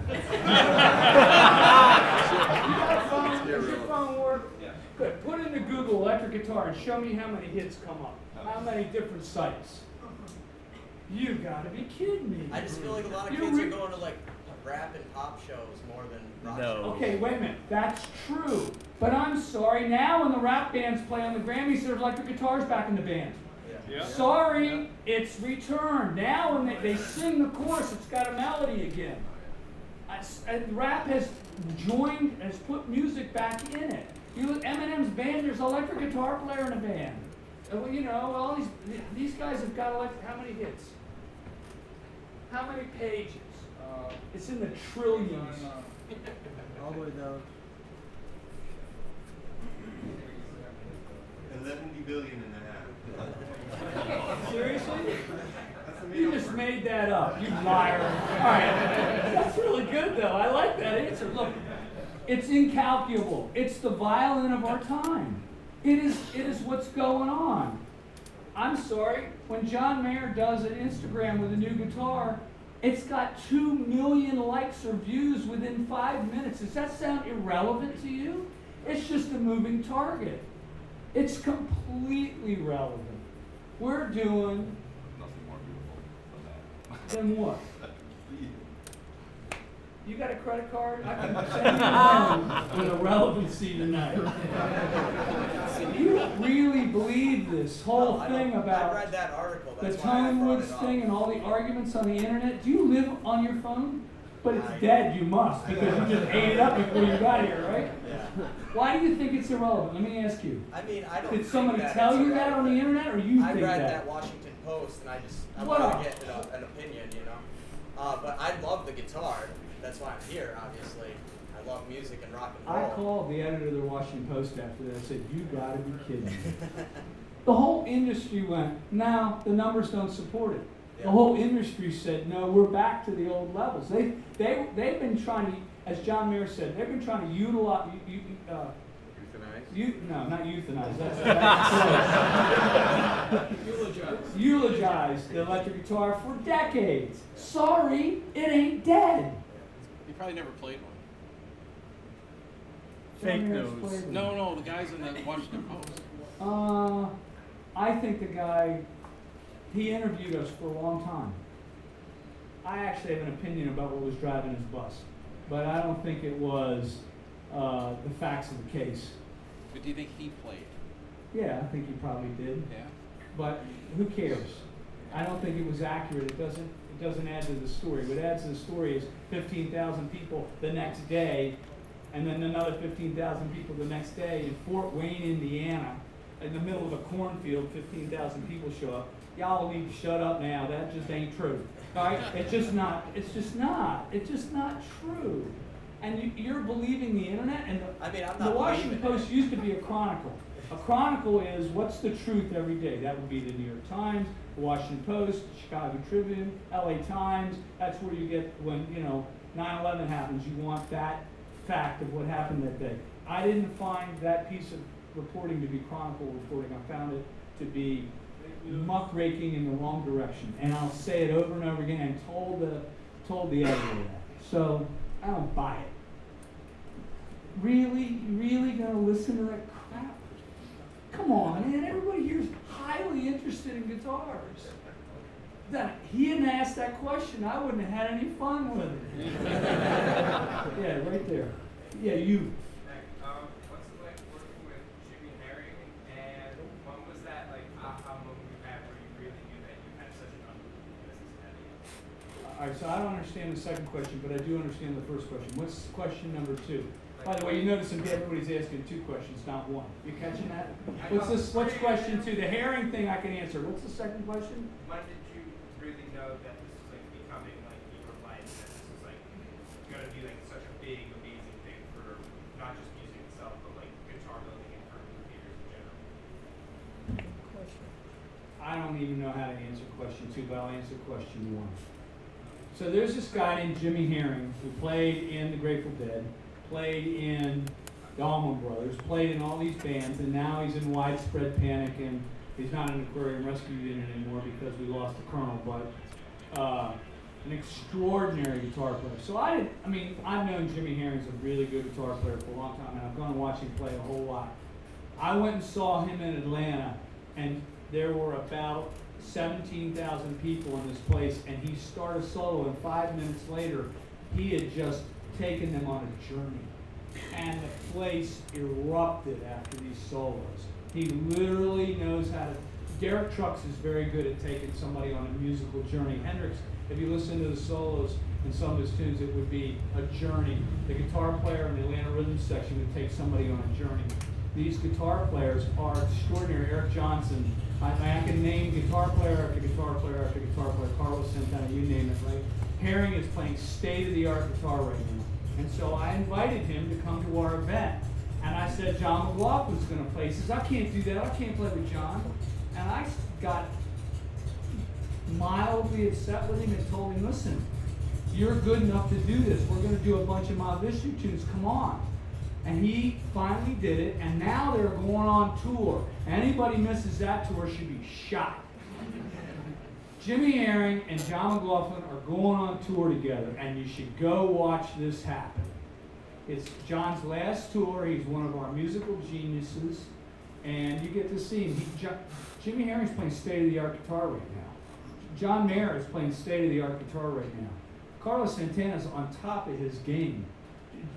phone? Does your phone work? Yeah. Good. Put into Google electric guitar and show me how many hits come up. How many different sites. You gotta be kidding me. I just feel like a lot of You're kids are re- going to like rap and pop shows more than rock No. shows. Okay, wait a minute. That's true. But I'm sorry, now when the rap bands play on the Grammys, there's electric guitars back in the band. Yeah. Sorry, it's returned. Now when they sing the chorus, it's got a melody again. Rap has put music back in it. You look, Eminem's band, there's an electric guitar player in a band. Well, you know, all these guys have got how many hits? How many pages? It's in the trillions. All the way down. 11 billion and a half. Seriously? You just made that up, you liar. All right, that's really good though. I like that answer. Look, it's incalculable. It's the violin of our time. It is what's going on. I'm sorry, when John Mayer does an Instagram with a new guitar, it's got 2 million likes or views within 5 minutes. Does that sound irrelevant to you? It's just a moving target. It's completely relevant. We're doing Nothing more beautiful than then what? You got a credit card? I can send you a loan with a relevancy tonight. You really believe this whole No, I thing don't. about I read that article. the That's why I Tone brought Woods it up. thing and all the arguments on the internet? Do you live on your phone? But it's I- dead, you must, because you just ate it up before you got here, right? Yeah. Why do you think it's irrelevant? Let me ask you. I mean, I don't. Did think somebody that tell it's you that on the irrelevant. internet, or you I think read that? that Washington Post, and I What wanted up? to get an opinion, you know. But I love the guitar. That's why I'm here, obviously. I love music and rock and I roll. called the editor of the Washington Post after that. I said, "You gotta be kidding me." The whole industry went, "No, the numbers don't support it." The Yeah. whole industry said, "No, we're back to the old levels." They've been trying to, as John Mayer said, they've been trying to utilize. No, not euthanize. That's eulogize the electric guitar for decades. Sorry, it ain't dead. You probably never played one. John Fake Mayer's news. played it. No, the guys in the Washington Post. I think the guy, he interviewed us for a long time. I actually have an opinion about what was driving his bus, but I don't think it was the facts of the case. But do you think he played? Yeah, I think he probably did, Yeah. but who cares? I don't think it was accurate. It doesn't add to the story. What adds to the story is 15,000 people the next day and then another 15,000 people the next day in Fort Wayne, Indiana, in the middle of a cornfield, 15,000 people show up. Y'all need to shut up now. That just ain't true. Right? It's just not true. And you're believing the internet, and I mean, I'm the not Washington believing it. Post used to be a chronicle. A chronicle is what's the truth every day. That would be the New York Times, the Washington Post, Chicago Tribune, LA Times. That's where you get when 9/11 happens. You want that fact of what happened that day. I didn't find that piece of reporting to be chronicle reporting. I found it to be muckraking in the wrong direction. And I'll say it over and over again. And told the editor that. So I don't buy it. Really, really gonna listen to that crap? Come on, man. Everybody here's highly interested in guitars. That he hadn't asked that question, I wouldn't have had any fun with it. Yeah, right there. Yeah, you. What's it like working with Jimmy Herring, and when was that like aha moment you had where you really knew that you had such an unbelievable business ahead of you? All right, so I don't understand the second question, but I do understand the first question. What's question number 2? By the way, you notice everybody's asking 2 questions, not 1. You catching that? What's question 2? The herring thing I can answer. What's the second question? When did you really know that this was like becoming like your life, that this was like gonna be like such a big, amazing thing for not just music itself, but like guitar building and for movie theaters in general? I don't even know how to answer question 2, but I'll answer question 1. So there's this guy named Jimmy Herring who played in the Grateful Dead, played in the Allman Brothers, played in all these bands, and now he's in Widespread Panic, and he's not in the Aquarium Rescue Unit anymore because we lost the Colonel, but an extraordinary guitar player. So I've known Jimmy Herring's a really good guitar player for a long time, and I've gone to watch him play a whole lot. I went and saw him in Atlanta, and there were about 17,000 people in this place, and he started solo, and 5 minutes later, he had just taken them on a journey. And the place erupted after these solos. He literally knows how to. Derek Trucks is very good at taking somebody on a musical journey. Hendrix, if you listen to the solos in some of his tunes, it would be a journey. The guitar player in the Atlanta Rhythm section would take somebody on a journey. These guitar players are extraordinary. Eric Johnson, I can name guitar player after guitar player after guitar player. Carlos Santana, you name it, right? Herring is playing state-of-the-art guitar right now. And so I invited him to come to our event. And I said, John McLaughlin's going to play. He says, I can't do that. I can't play with John. And I got mildly upset with him and told him, listen, you're good enough to do this. We're going to do a bunch of Mahavishnu tunes. Come on. And he finally did it. And now they're going on tour. Anybody misses that tour should be shot. Jimmy Herring and John McLaughlin are going on tour together, and you should go watch this happen. It's John's last tour. He's one of our musical geniuses, and you get to see him. Jimmy Herring's playing state-of-the-art guitar right now. John Mayer is playing state-of-the-art guitar right now. Carlos Santana's on top of his game.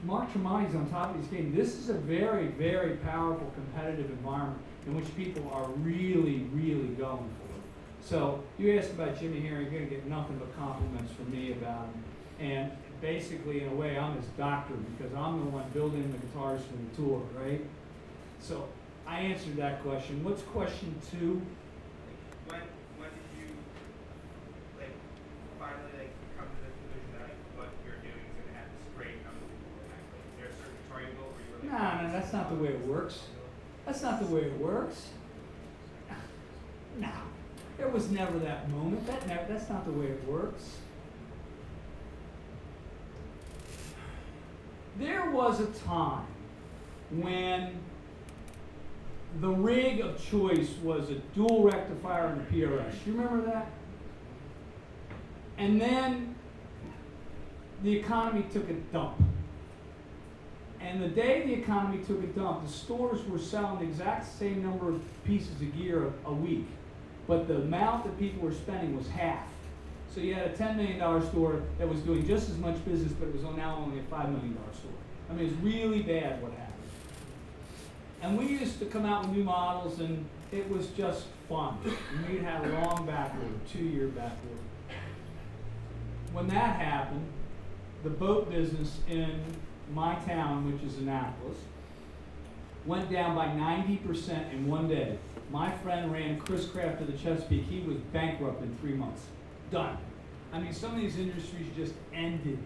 Mark Tremonti's on top of his game. This is a very, very powerful competitive environment in which people are really, really going for it. So you asked about Jimmy Herring, you're going to get nothing but compliments from me about him. And basically, in a way, I'm his doctor because I'm the one building the guitars for the tour, right? So I answered that question. What's question 2? When did you finally come to the conclusion that what you're doing is going to have this great unbelievable impact? Is there a certain guitar you built where you were like, No, that's not the way it works. That's not the way it works. No. There was never that moment. That's not the way it works. There was a time when the rig of choice was a dual rectifier and a PRS. You remember that? And then the economy took a dump. And the day the economy took a dump, the stores were selling the exact same number of pieces of gear a week. But the amount that people were spending was half. So you had a $10 million store that was doing just as much business, but it was now only a $5 million store. I mean, it's really bad what happened. And we used to come out with new models, and it was just fun. And we'd have a long backorder, 2-year backorder. When that happened, the boat business in my town, which is Annapolis, went down by 90% in one day. My friend ran Chris Craft of the Chesapeake. He was bankrupt in 3 months. Done. I mean, some of these industries just ended.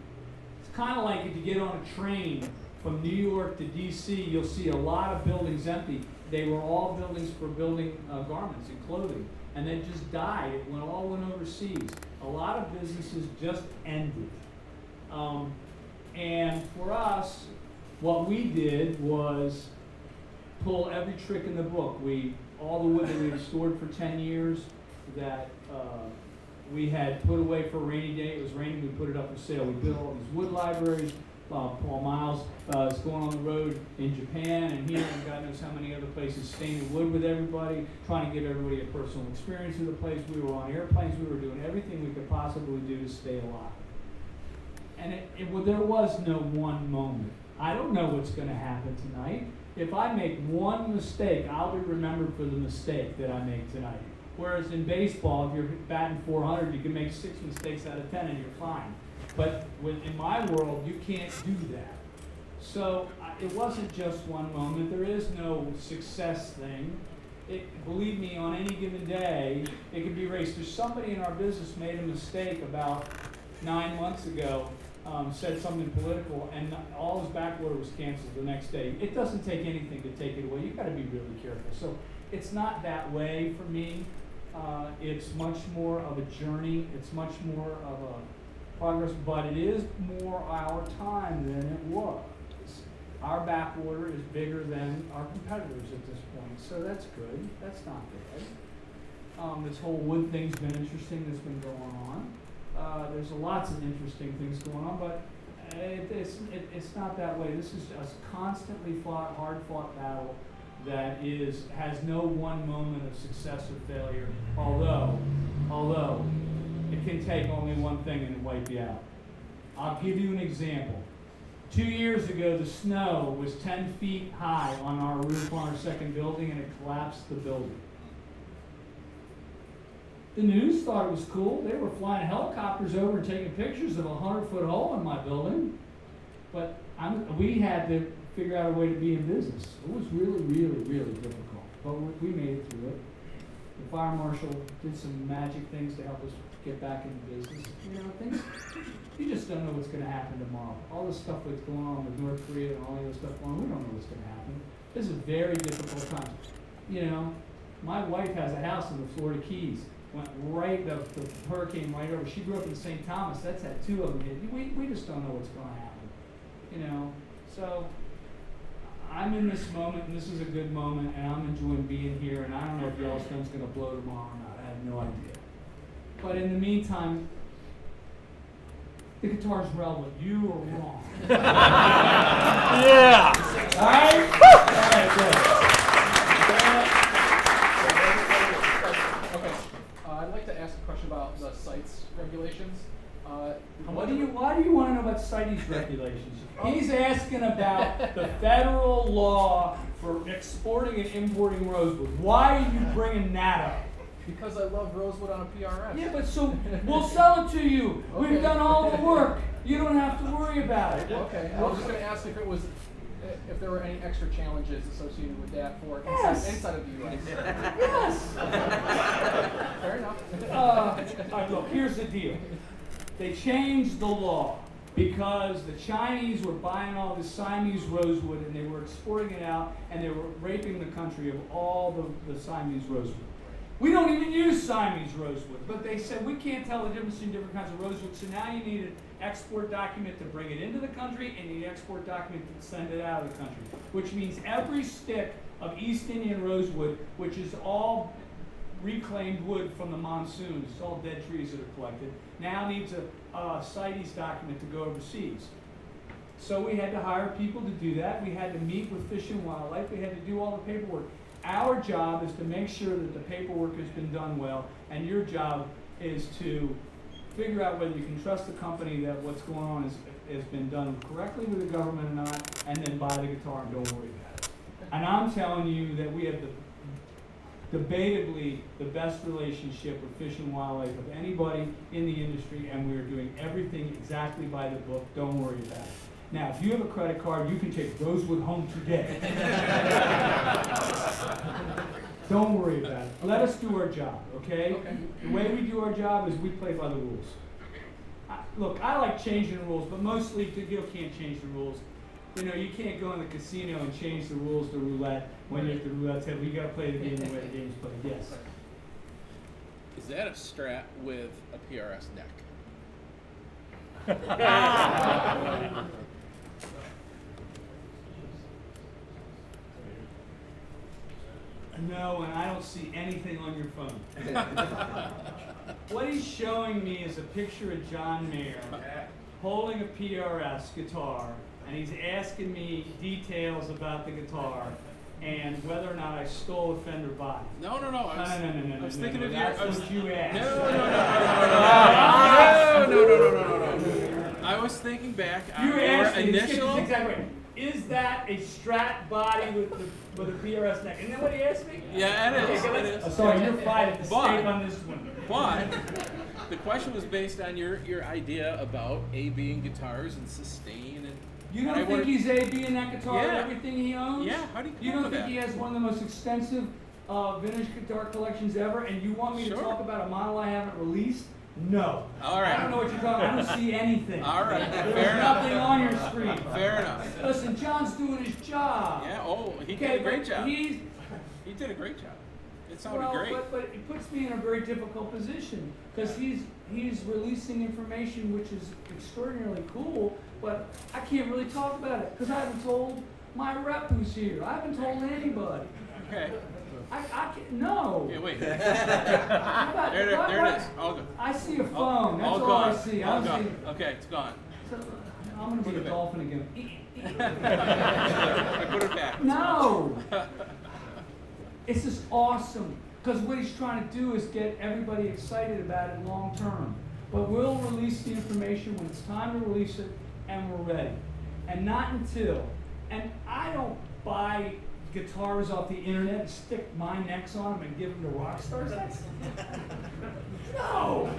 It's kind of like if you get on a train from New York to DC, you'll see a lot of buildings empty. They were all buildings for building garments and clothing, and they just died. It all went overseas. A lot of businesses just ended. And for us, what we did was pull every trick in the book. All the wood that we had stored for 10 years that we had put away for a rainy day. It was raining, we put it up for sale. We built all these wood libraries. Paul Miles is going on the road in Japan and here and God knows how many other places, staining wood with everybody, trying to give everybody a personal experience of the place. We were on airplanes. We were doing everything we could possibly do to stay alive. And there was no one moment. I don't know what's going to happen tonight. If I make one mistake, I'll be remembered for the mistake that I make tonight. Whereas in baseball, if you're batting .400, you can make 6 mistakes out of 10 and you're fine. But in my world, you can't do that. So it wasn't just one moment. There is no success thing. Believe me, on any given day, it can be erased. There's somebody in our business made a mistake about 9 months ago, said something political, and all his back order was canceled the next day. It doesn't take anything to take it away. You've got to be really careful. So it's not that way for me. It's much more of a journey. It's much more of a progress, but it is more our time than it was. Our back order is bigger than our competitors at this point, so that's good. That's not bad. This whole wood thing's been interesting that's been going on. There's lots of interesting things going on, but it's not that way. This is a constantly fought, hard-fought battle that has no one moment of success or failure, although it can take only one thing and wipe you out. I'll give you an example. 2 years ago, the snow was 10 feet high on our roof on our second building, and it collapsed the building. The news thought it was cool. They were flying helicopters over and taking pictures of a 100-foot hole in my building. But we had to figure out a way to be in business. It was really, really, really difficult. But we made it through it. The fire marshal did some magic things to help us get back into business. You know, things, you just don't know what's going to happen tomorrow. All the stuff that's going on with North Korea and all the other stuff going on, we don't know what's going to happen. This is very difficult times. You know, my wife has a house in the Florida Keys. Went right, the hurricane right over. She grew up in St. Thomas. That's had 2 of them hit. We just don't know what's going to happen. You know, so I'm in this moment, and this is a good moment, and I'm enjoying being here, and I don't know if Yellowstone's going to blow tomorrow or not. I have no idea. But in the meantime, the guitar's relevant. You are wrong. Yeah! All right? All right, good. Okay, I'd like to ask a question about the CITES regulations. Why do you want to know about CITES regulations? He's asking about the federal law for exporting and importing rosewood. Why are you bringing that up? Because I love rosewood on a PRS. Yeah, but so we'll sell it to you. Okay. We've done all the work. You don't have to worry about it. Okay, I was just going to ask if there were any extra challenges associated with that for Yes. inside of the U.S. Yes. Fair enough. All right, look, here's the deal. They changed the law because the Chinese were buying all this Siamese rosewood and they were exporting it out and they were raping the country of all the Siamese rosewood. We don't even use Siamese rosewood, but they said we can't tell the difference between different kinds of rosewood, so now you need an export document to bring it into the country and you need an export document to send it out of the country, which means every stick of East Indian rosewood, which is all reclaimed wood from the monsoons, it's all dead trees that are collected, now needs a CITES document to go overseas. So we had to hire people to do that. We had to meet with Fish and Wildlife. We had to do all the paperwork. Our job is to make sure that the paperwork has been done well, and your job is to figure out whether you can trust the company that what's going on has been done correctly with the government or not, and then buy the guitar and don't worry about it. And I'm telling you that we have debatably the best relationship with Fish and Wildlife of anybody in the industry, and we are doing everything exactly by the book. Don't worry about it. Now, if you have a credit card, you can take Rosewood home today. Don't worry about it. Let us do our job, okay? The way we do our job is we play by the rules. Look, I like changing the rules, but mostly Gil can't change the rules. You know, you can't go in the casino and change the rules to roulette when you're at the roulette table. You gotta play the game the way the game's played, yes. Is that a strat with a PRS neck? No, and I don't see anything on your phone. What he's showing me is a picture of John Mayer holding a PRS guitar, and he's asking me details about the guitar and whether or not I stole a Fender body. No. I was thinking of That's what you asked. No. I was thinking back on You your asked me, initial. exactly right. Is that a Strat body with a PRS neck? Isn't that what he asked me? Yeah, it is. Okay, It is. Oh, sorry, you're fighting to But- stay on this one. But the question was based on your idea about A, B, and guitars and sustain and. You don't I think wanted- he's A/B in that guitar and Yeah. everything he owns? Yeah, how do you You come don't up think with he that? has one of the most extensive vintage guitar collections ever, and you want me to Sure. talk about a model I haven't released? No. All right. I don't know what you're talking about. I don't see anything. All right. There's Fair enough. nothing on your screen. Fair enough. Listen, John's doing his job. Yeah. Oh, he Okay, did a great but job. He did a great job. It sounded well, great. but it puts me in a very difficult position because he's releasing information which is extraordinarily cool, but I can't really talk about it because I haven't told my rep who's here. I haven't told anybody. Okay. I can't, no. Yeah, wait. There There it is. All good. I see a phone. That's all gone. I see. I All don't gone. see. Okay, it's gone. So, I'm gonna be a dolphin again. I put it back. No. It's just awesome because what he's trying to do is get everybody excited about it long term. But we'll release the information when it's time to release it and we're ready. And not until, and I don't buy guitars off the internet and stick my necks on them and give them to rock stars. That's, no.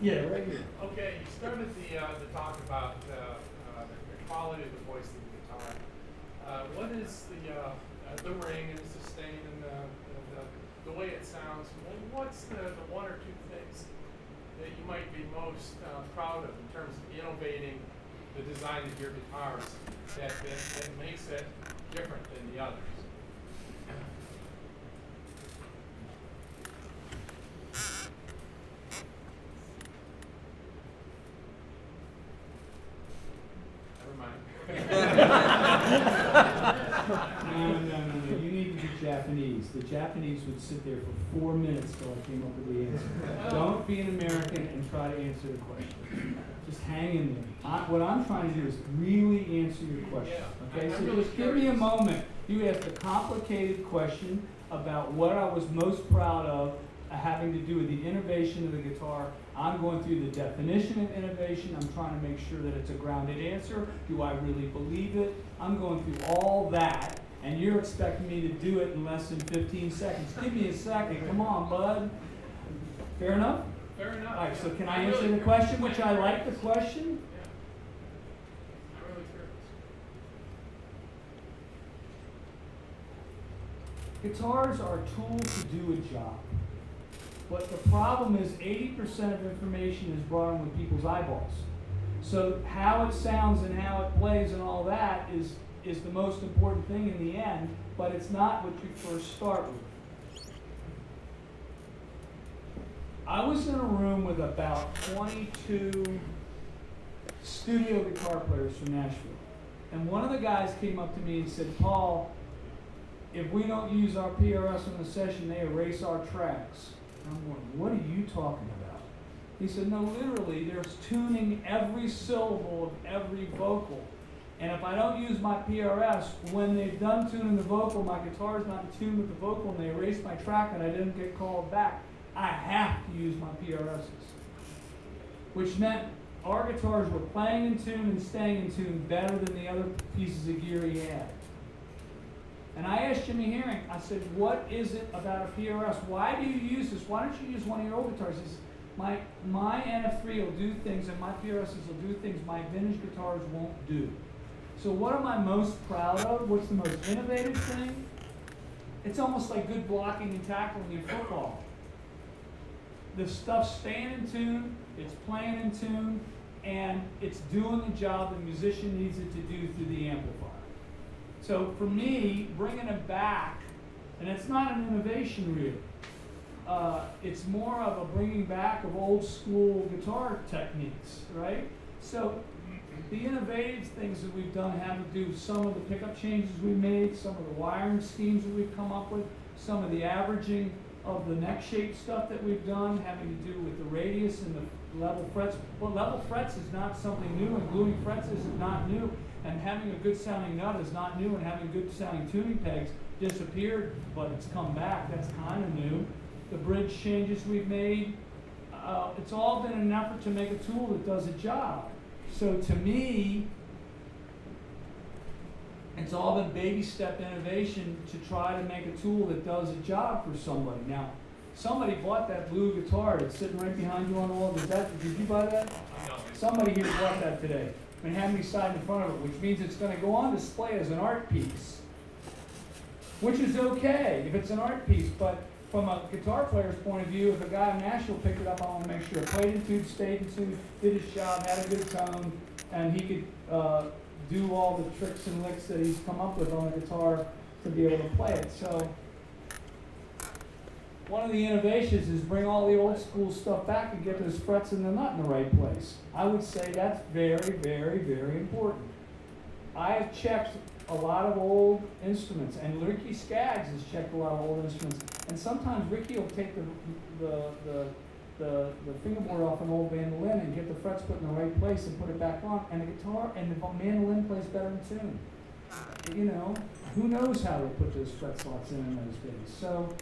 Yeah, right here. Okay, you started the talk about the quality of the voice of the guitar. What is the ring and the sustain and the way it sounds? What's the one or two things that you might be most proud of in terms of innovating the design of your guitars that makes it different than the others? No. You need to be Japanese. The Japanese would sit there for 4 minutes till I came up with the answer. Don't be an American and try to answer the question. Just hang in there. What I'm trying to do is really answer your question. Okay, I'm so really just give me a moment. You asked a complicated question about what I was most proud of having to do with the innovation of the guitar. I'm going through the definition of innovation. I'm trying to make sure that it's a grounded answer. Do I really believe it? I'm going through all that, and you're expecting me to do it in less than 15 seconds. Give me a second. Come on, bud. Fair enough? Fair enough. All right, so can I I'm answer really the question, curious. which I like the question? Yeah. I'm really curious. Guitars are tools to do a job. But the problem is 80% of information is brought in with people's eyeballs. So how it sounds and how it plays and all that is the most important thing in the end, but it's not what you first start with. I was in a room with about 22 studio guitar players from Nashville. And one of the guys came up to me and said, Paul, if we don't use our PRS in the session, they erase our tracks. And I'm going, what are you talking about? He said, no, literally, there's tuning every syllable of every vocal. And if I don't use my PRS, when they've done tuning the vocal, my guitar is not in tune with the vocal, and they erase my track and I didn't get called back, I have to use my PRSs. Which meant our guitars were playing in tune and staying in tune better than the other pieces of gear he had. And I asked Jimmy Herring, I said, what is it about a PRS? Why do you use this? Why don't you use one of your old guitars? He says, my NF3 will do things and my PRSs will do things my vintage guitars won't do. So what am I most proud of? What's the most innovative thing? It's almost like good blocking and tackling in football. The stuff's staying in tune, it's playing in tune, and it's doing the job the musician needs it to do through the amplifier. So for me, bringing it back, and it's not an innovation really, it's more of a bringing back of old school guitar techniques, right? So the innovative things that we've done have to do with some of the pickup changes we made, some of the wiring schemes that we've come up with, some of the averaging of the neck shape stuff that we've done having to do with the radius and the level frets. Well, level frets is not something new, and gluing frets is not new, and having a good sounding nut is not new, and having good sounding tuning pegs disappeared, but it's come back. That's kind of new. The bridge changes we've made, it's all been an effort to make a tool that does a job. So to me, it's all been baby step innovation to try to make a tool that does a job for somebody. Now, somebody bought that blue guitar that's sitting right behind you on the wall. Did you buy that? No. Somebody here bought that today and had me sign in front of it, which means it's going to go on display as an art piece, which is okay if it's an art piece, but from a guitar player's point of view, if a guy in Nashville picked it up, I want to make sure it played in tune, stayed in tune, did his job, had a good tone, and he could do all the tricks and licks that he's come up with on the guitar to be able to play it. So one of the innovations is bring all the old school stuff back and get those frets in the nut in the right place. I would say that's very, very, very important. I have checked a lot of old instruments, and Ricky Skaggs has checked a lot of old instruments, and sometimes Ricky will take the fingerboard off an old mandolin and get the frets put in the right place and put it back on, and the guitar and the mandolin plays better in tune. You know, who knows how they put those fret slots in those days. So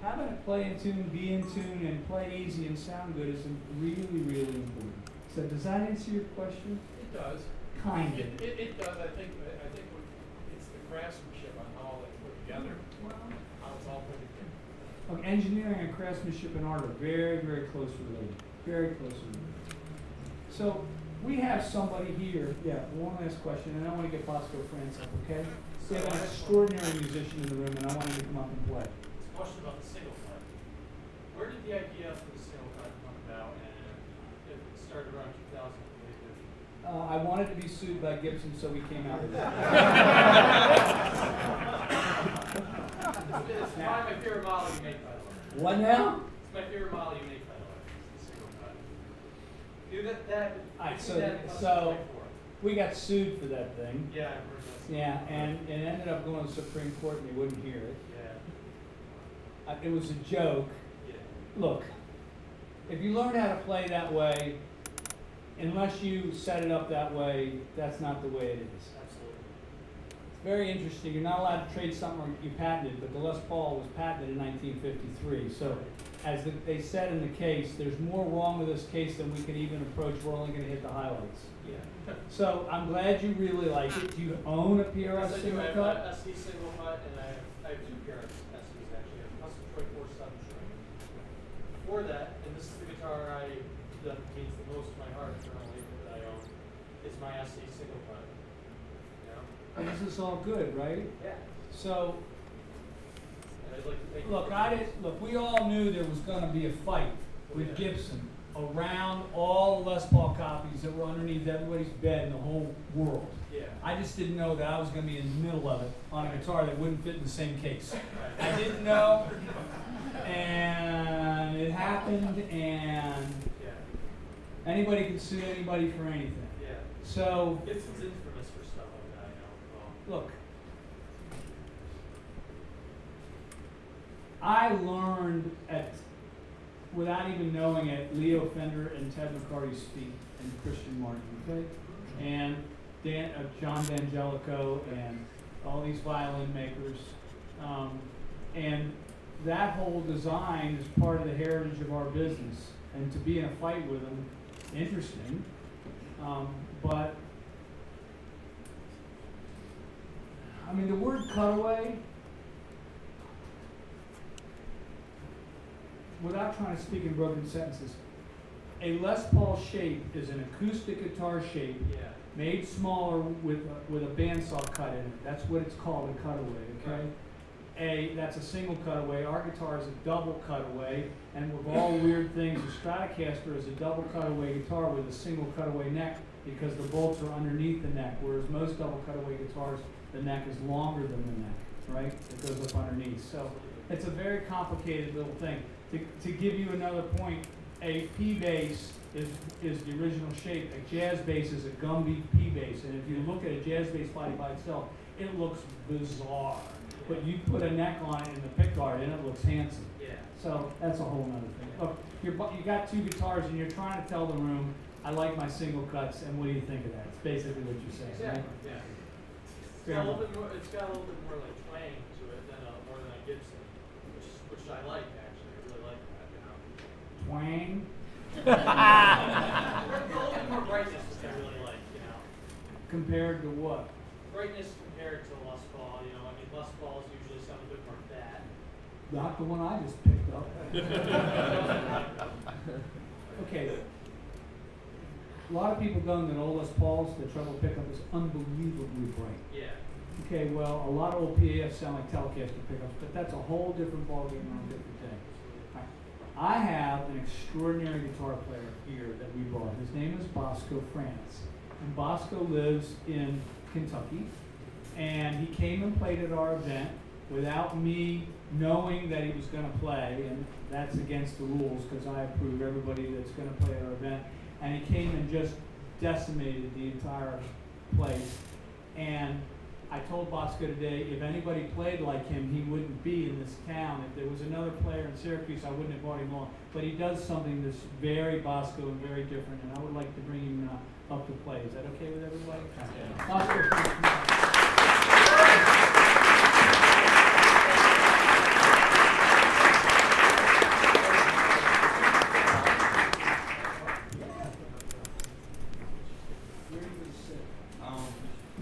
having it play in tune, be in tune, and play easy and sound good is really, really important. So does that answer your question? It does. Kind of. It does. I think it's the craftsmanship on how all that's put together. How it's all put together. Look, engineering and craftsmanship and art are very, very close related. Very close related. So we have somebody here. Yeah, one last question, and I want to get Bosco France up, okay? We have an extraordinary musician in the room, and I want him to come up and play. It's a question about the single cut. Where did the idea for the single cut come about, and it started around 2000? I wanted to be sued by Gibson, so we came out with it. It's my favorite model you make, by the way. What now? It's my favorite model you make, by the way. It's the single cut. Do that. All right, do that in so we got sued for that thing. Yeah, I've heard that. Yeah, and it ended up going to the Supreme Court, and they wouldn't hear it. Yeah. It was a joke. Yeah. Look, if you learn how to play that way, unless you set it up that way, that's not the way it is. Absolutely. It's very interesting. You're not allowed to trade something you patented, but the Les Paul was patented in 1953. So, as they said in the case, there's more wrong with this case than we can even approach. We're only going to hit the highlights. Yeah. So, I'm glad you really like it. Do you own a PRS Yes, I do. single I have cut? a SC single cut, and I have two PRS SCs actually. I have a custom Troy 47 string. Before that, and this is the guitar that means the most to my heart currently that I own, is my SC single cut. You know? And this is all good, right? Yeah. So, And I'd like to thank you look, for- we all knew there was going to be a fight with Yeah. Gibson around all the Les Paul copies that were underneath everybody's bed in the whole world. Yeah. I just didn't know that I was going to be in the middle of it on a guitar that wouldn't fit in the same case. Right. I didn't know, and it happened, and Yeah. anybody can sue anybody for anything. Yeah. So, Gibson's infamous for stuff like that, I know. look, I learned without even knowing it, Leo Fender and Ted McCarty's feet and Christian Martin, okay? And John D'Angelico and all these violin makers. And that whole design is part of the heritage of our business. And to be in a fight with them, interesting. But, I mean, the word cutaway, without trying to speak in broken sentences, a Les Paul shape is an acoustic guitar shape Yeah. made smaller with a bandsaw cut in it. That's what it's called, a cutaway, okay? That's a single cutaway. Our guitar is a double cutaway, and with all weird things, the Stratocaster is a double cutaway guitar with a single cutaway neck because the bolts are underneath the neck, whereas most double cutaway guitars, the neck is longer than the neck, right? It goes up underneath. So it's a very complicated little thing. To give you another point, a P bass is the original shape. A jazz bass is a Gumby P bass, and if you look at a jazz bass body by itself, it looks bizarre. But you put a neck on it and the pickguard, and it looks handsome. Yeah. So that's a whole nother thing. Look, you got two guitars, and you're trying to tell the room, I like my single cuts, and what do you think of that? It's basically what you're saying, right? Exactly, yeah. Fair It's got a enough. little bit more, it's got a little bit more like twang to it than more than a Gibson, which I like actually. I really like that, you know. Twang. A little bit more brightness, which I really like, you know. Compared to what? Brightness compared to Les Paul, you know. I mean, Les Pauls usually sound a bit more fat. Not the one I just picked up. Okay. A lot of people don't know old Les Pauls, the treble pickup is unbelievably bright. Yeah. Okay, well, a lot of old PAFs sound like Telecaster pickups, but that's a whole different ballgame on a different day. All right. I have an extraordinary guitar player here that we brought. His name is Bosco France. And Bosco lives in Kentucky. And he came and played at our event without me knowing that he was going to play. And that's against the rules because I approve everybody that's going to play at our event. And he came and just decimated the entire place. And I told Bosco today, if anybody played like him, he wouldn't be in this town. If there was another player in Syracuse, I wouldn't have brought him on. But he does something that's very Bosco and very different, and I would like to bring him up to play. Is that okay with everybody? Yeah. Bosco.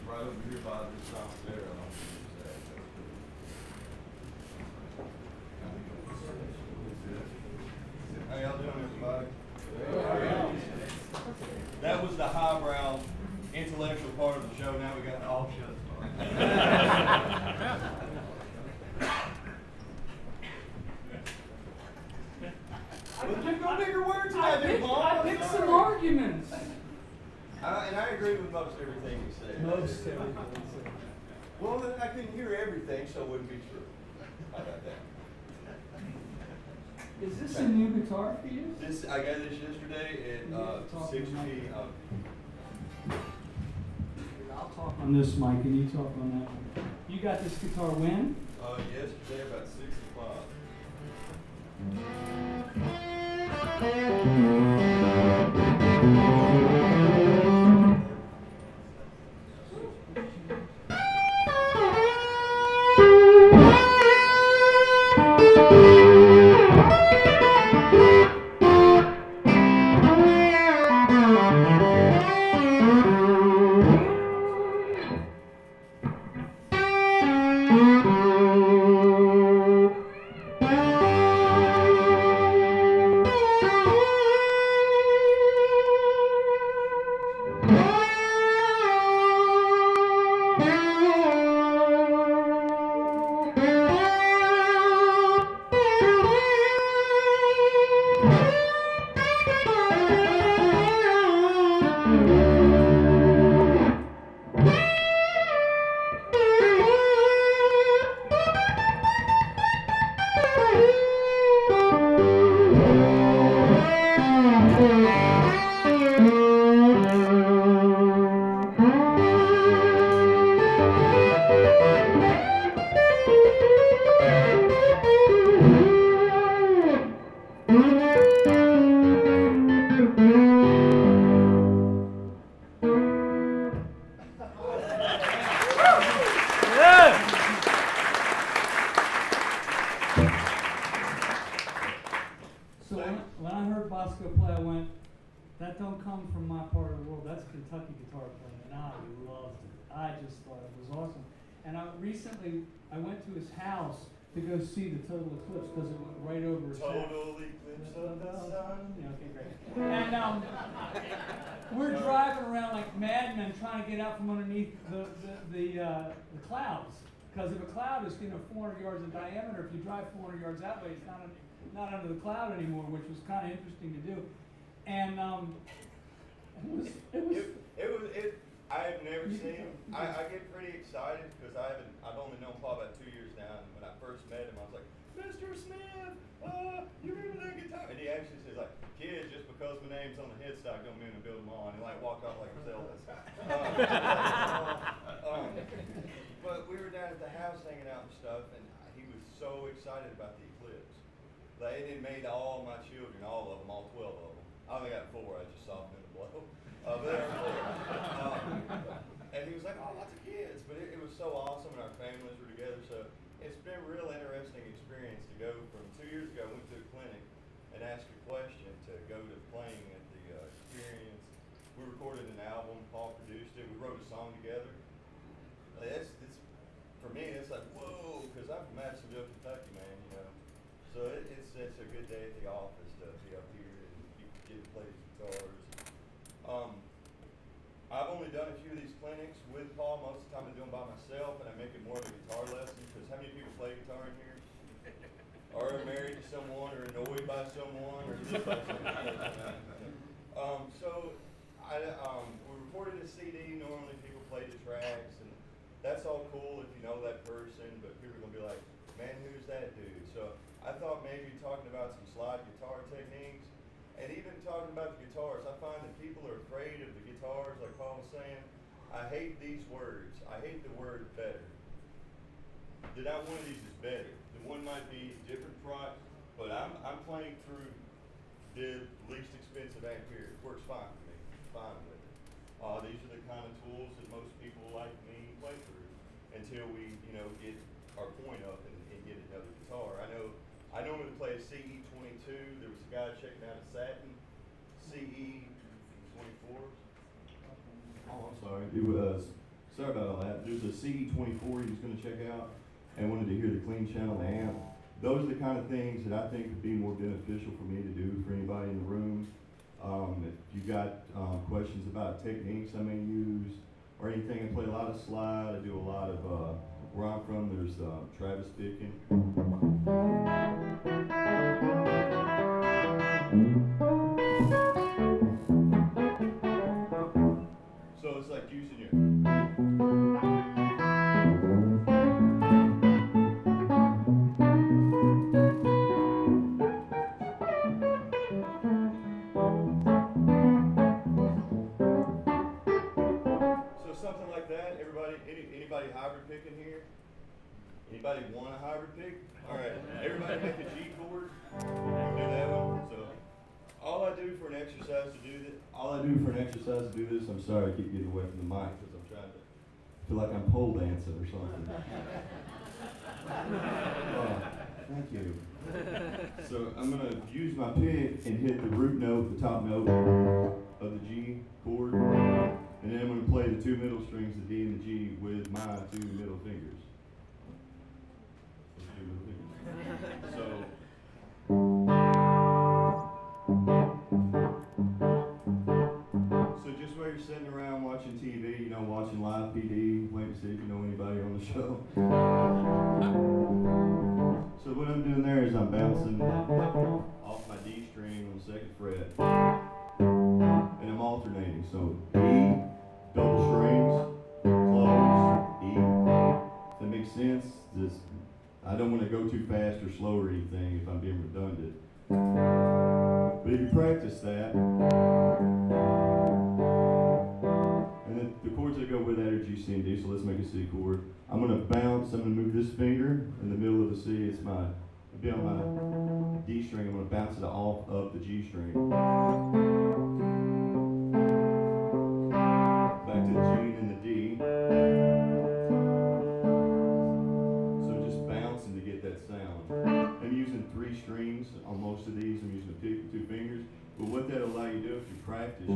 Right over here by this down there. How y'all doing, everybody? That was the highbrow intellectual part of the show. Now we got the offshoot part. Well, no bigger words than I do, Mom. I picked some arguments. And I agree with most everything you said. Most everything. Well, then I couldn't hear everything, so it wouldn't be true. How about that? Is this a new guitar for you? This I got this yesterday at 6 p.m. I'll talk on this mic and you talk on that one. You got this guitar when? Yesterday about 6 o'clock. So when I heard Bosco play, I went, that don't come from my part of the world. That's Kentucky guitar playing, and I loved it. I just thought it was awesome. And recently, I went to his house to go see the total eclipse because it went right over his head. Total eclipse of the sun. Yeah, okay, great. And we're driving around like madmen trying to get out from underneath the clouds. Because if a cloud is 400 yards in diameter, if you drive 400 yards that way, it's not under the cloud anymore, which was kind of interesting to do. And I have never seen him. I get pretty excited because I've only known Paul about 2 years now, and when I first met him, I was like, Mr. Smith, you remember that guitar? And he actually says like, kid, just because my name's on the headstock don't mean to build them on. And like walked off like Zelda's. But we were down at the house hanging out and stuff, and he was so excited about the eclipse. Like, it made all my children, all of them, all 12 of them. I only got 4, I just softened the blow. But there were 4. And he was like, oh, lots of kids. But it was so awesome, and our families were together. So it's been a real interesting experience to go from 2 years ago, I went to a clinic and asked a question to go to playing at the experience. We recorded an album, Paul produced it, we wrote a song together. It's for me, it's like, whoa, because I'm from Madisonville, Kentucky, man, you know. So it's a good day at the office to be up here and you get to play these guitars. I've only done a few of these clinics with Paul. Most of the time I do them by myself, and I make it more of a guitar lesson, because how many people play guitar in here? Or are married to someone, or annoyed by someone, or just by someone. So we recorded a CD. Normally people play the tracks, and that's all cool if you know that person, but people are going to be like, man, who's that dude? So I thought maybe talking about some slide guitar techniques, and even talking about the guitars, I find that people are afraid of the guitars, like Paul was saying. I hate these words. I hate the word better. Not one of these is better. The one might be different price, but I'm playing through the least expensive amp here. It works fine for me. Fine with it. These are the kind of tools that most people like me play through until we, get our point up and get another guitar. I normally play a CE22. There was a guy checking out a Satin CE24. Oh, I'm sorry. It was, sorry about all that. There's a CE24 he was going to check out and wanted to hear the clean channel amp. Those are the kind of things that I think would be more beneficial for me to do for anybody in the room. If you got questions about techniques I may use or anything, I play a lot of slide. I do a lot of, where I'm from, there's Travis Bicken. So it's like using your... Something like that. Anybody hybrid picking here? Anybody want a hybrid pick? All right. Everybody make a G chord. Do that one. So all I do for an exercise to do this. I'm sorry, I keep getting away from the mic because I'm trying to feel like I'm pole dancing or something. Thank you. So I'm gonna use my pick and hit the root note, the top note of the G chord. And then I'm going to play the 2 middle strings, the D and the G, with my 2 middle fingers. So just while you're sitting around watching TV, watching live PD, waiting to see if you know anybody on the show. So what I'm doing there is I'm bouncing off my D string on the 2nd fret. And I'm alternating. So E, double strings, close, E. Does that make sense? I don't want to go too fast or slow or anything if I'm being redundant. But if you practice that, and then the chords that go with that are G, C, and D, so let's make a C chord. I'm going to bounce, I'm going to move this finger in the middle of the C. It'll be on my D string. I'm going to bounce it off of the G string. Back to the G and the D. So just bouncing to get that sound. I'm using 3 strings on most of these. I'm using the pick with 2 fingers. But what that'll allow you to do if you practice,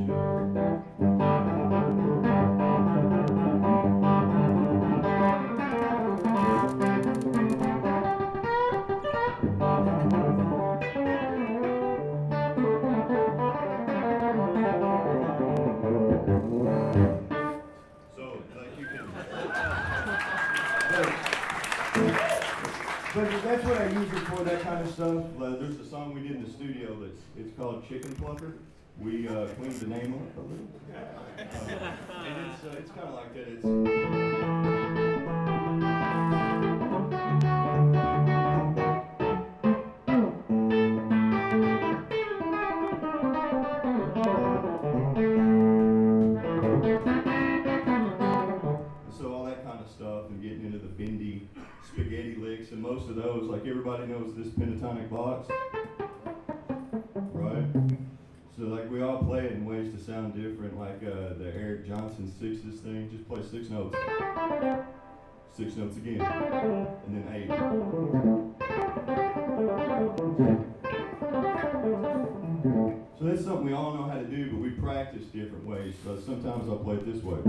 But that's what I use it for, that kind of stuff. There's a song we did in the studio it's called Chicken Plucker. We cleaned the name up a little. And it's kind of like that. So all that kind of stuff and getting into the bendy spaghetti licks, and most of those, like everybody knows this pentatonic box, right? So like we all play it in ways to sound different, like the Eric Johnson sixes thing, just play 6 notes. 6 notes again, and then 8. So that's something we all know how to do, but we practice different ways. So sometimes I'll play it this way.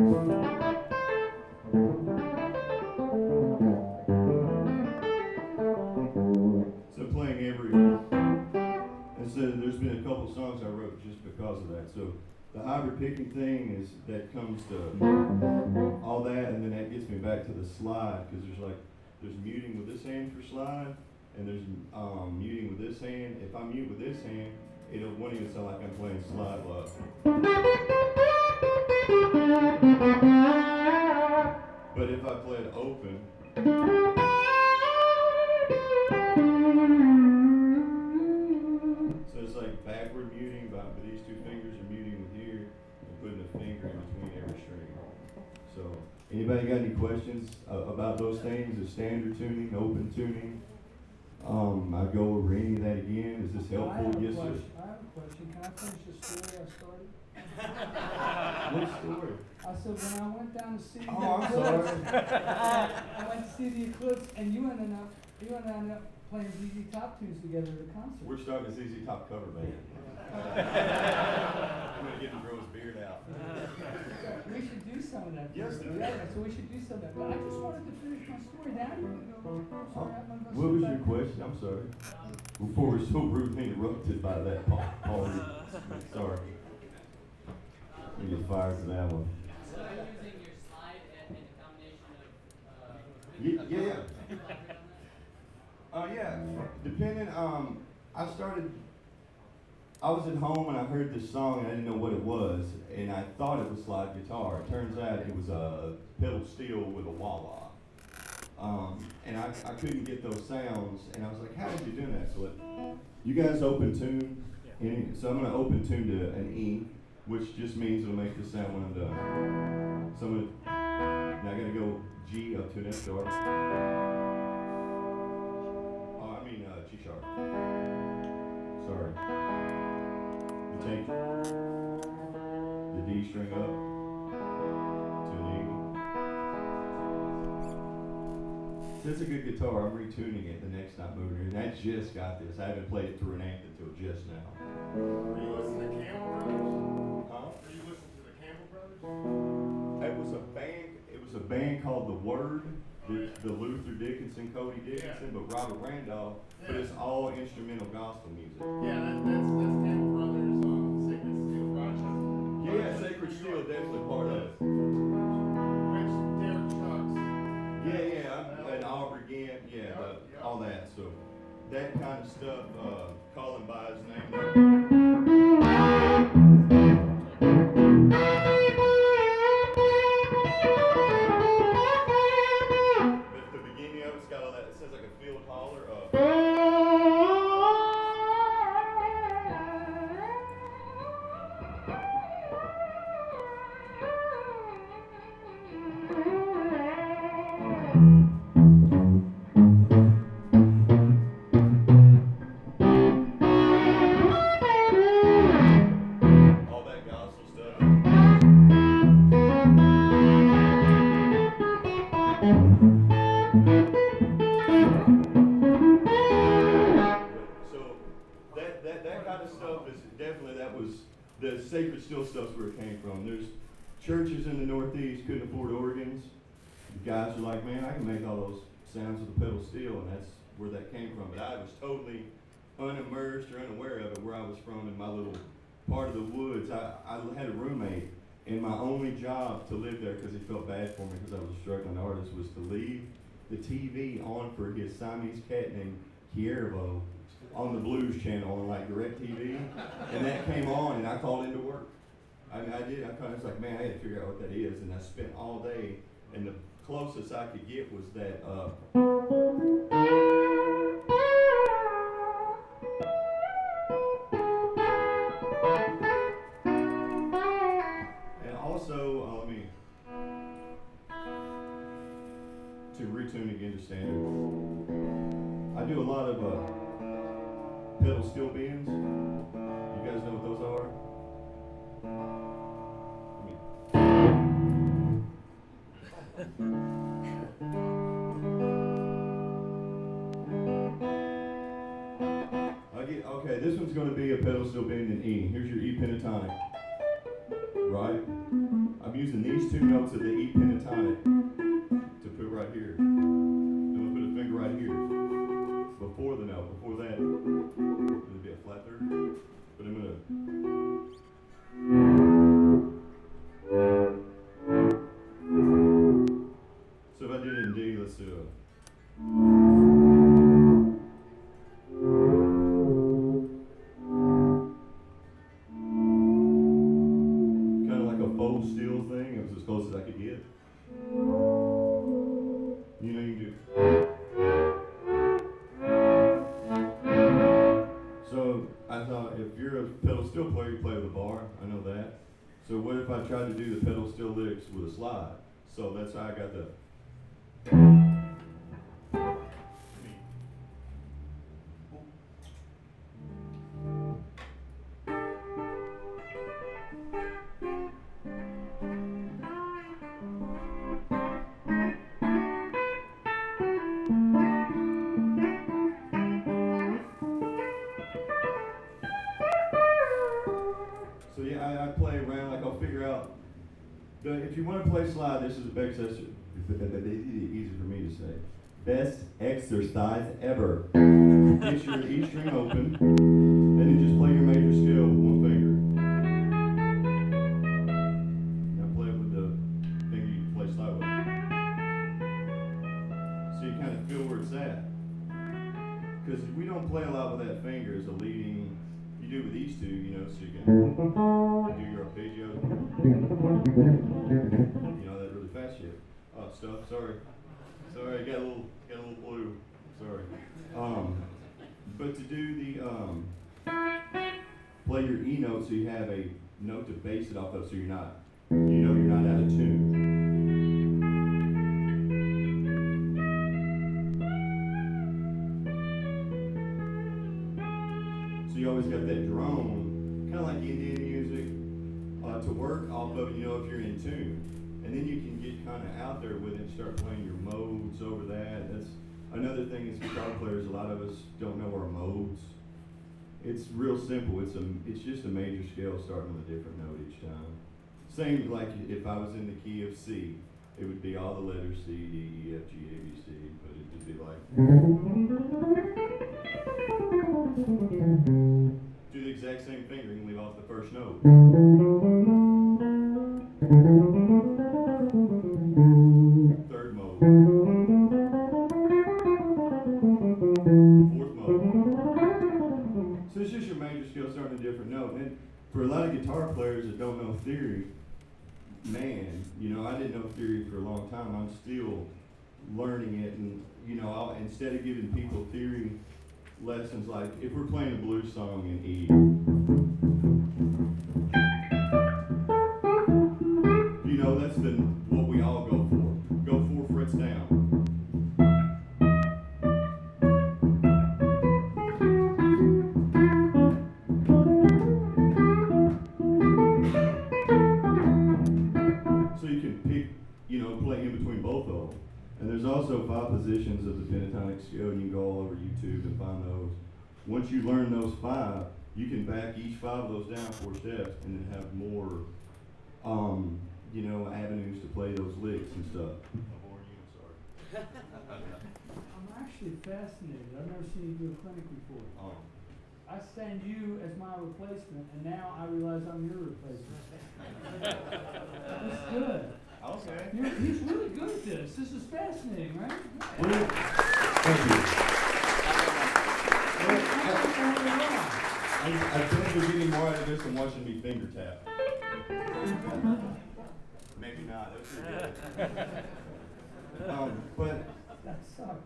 So playing every, and so there's been a couple songs I wrote just because of that. So the hybrid picking thing is, that comes to all that, and then that gets me back to the slide, because there's muting with this hand for slide, and there's muting with this hand. If I mute with this hand, it won't even sound like I'm playing slide love. But if I play it open, so it's like backward muting, but these two fingers are muting with here and putting a finger in between every string. So anybody got any questions about those things? The standard tuning, open tuning? I go over any of that again. Is this helpful? Yes, sir. I have a question. Can I finish the story I started? What story? I said when I went down to see the I'm eclipse, sorry. I went to see the eclipse, and you ended up playing ZZ Top tunes together at a concert. We're starting a ZZ Top cover band. I'm gonna get him to grow his beard out. We should do some of that. Yes, sir. Yeah, so we should do some of that. But I just wanted to finish my story. Now you're gonna go. I'm sorry, I'm gonna What was sit your back. question? I'm sorry. Before we're so rudely interrupted by that, Paul. Sorry. We get fired for that one. So are you using your slide and a combination of Yeah. Depending, I was at home and I heard this song and I didn't know what it was, and I thought it was slide guitar. It turns out it was a pedal steel with a wah-wah. And I couldn't get those sounds, and I was like, how did you do that? So you guys open tune? So I'm gonna open tune to an E, which just means it'll make the sound when I'm done. So now I gotta go G up to an F sharp. G sharp. Sorry. You take the D string up to an E. So it's a good guitar. I'm retuning it the next time moving here. And I just got this. I haven't played it through an amp until just now. Were you listening to Campbell Brothers? Huh? Were you listening to the Campbell Brothers? It was a band called The Word. The Luther Dickinson, Cody Dickinson, but Robert Randolph. But it's all instrumental gospel music. Yeah, that's Campbell Brothers, Sacred Steel Rochester. Yeah, Sacred Steel definitely part of it. Rich Derek Chucks. Yeah, and Aubrey Gant, all that. So that kind of stuff, call him by his name. But the beginning of it's got all that. It sounds like a field holler. All that gospel stuff. So that kind of stuff is definitely, that was the Sacred Steel stuff's where it came from. There's churches in the Northeast couldn't afford organs. The guys are like, man, I can make all those sounds with a pedal steel, and that's where that came from. But I was totally unimmersed or unaware of it where I was from in my little part of the woods. I had a roommate, and my only job to live there, because he felt bad for me because I was a struggling artist, was to leave the TV on for his Siamese cat named Kiervo on the Blues channel on like DirecTV, and that came on, and I called into work. I did. I was like, man, I had to figure out what that is, and I spent all day, and the closest I could get was that. And also, let me to retune again to standard. I do a lot of pedal steel bends. You guys know what those are? Okay, this one's going to be a pedal steel bend in E. Here's your E pentatonic, right? I'm using these two notes of the E pentatonic to put right here. I'm going to put a finger right here before the note. Before that, it'll be a flat third, but I'm going to. So if I did it in D, let's do it. Kind of like a faux steel thing. It was as close as I could get. You know you can do. So I thought if you're a pedal steel player, you play with a bar. I know that. So what if I tried to do the pedal steel licks with a slide? So that's how I got the. So yeah, I play around, like I'll figure out, if you want to play slide, this is the best exercise, easy for me to say, best exercise ever. Get your E string open, and then just play your major scale with one finger. Now play it with the finger you play slide with. So you kind of feel where it's at. Because we don't play a lot with that finger as a leading. You do with these two, you know, so you can do your arpeggio. You know, that really fast shit. Stuff. Sorry, I got a little blue. Sorry. But to do the play your E note, so you have a note to base it off of, so you're not, you're not out of tune. You always got that drone, kind of like Indian music, to work off of, if you're in tune. And then you can get kind of out there with it and start playing your modes over that. That's another thing as guitar players, a lot of us don't know our modes. It's real simple. It's just a major scale starting with a different note each time. Same like if I was in the key of C, it would be all the letters C, D, E, F, G, A, B, C, but it would be like. Do the exact same fingering, leave off the first note. Third mode. Fourth mode. So it's just your major scale starting a different note. And for a lot of guitar players that don't know theory, man, I didn't know theory for a long time. I'm still learning it, and I'll, instead of giving people theory lessons, like if we're playing a blues song in E, that's what we all go for. Go 4 frets down. So you can pick, play in between both of them. And there's also 5 positions of the pentatonic scale, and you can go all over YouTube and find those. Once you learn those 5, you can back each 5 of those down 4 steps and then have more, avenues to play those licks and stuff. I'm actually fascinated. I've never seen you do a clinic before. Oh. I send you as my replacement, and now I realize I'm your replacement. That's good. Okay. He's really good at this. This is fascinating, right? Thank you. I think we're getting more out of this than watching me finger tap. Maybe not. That's pretty good. But That sucked.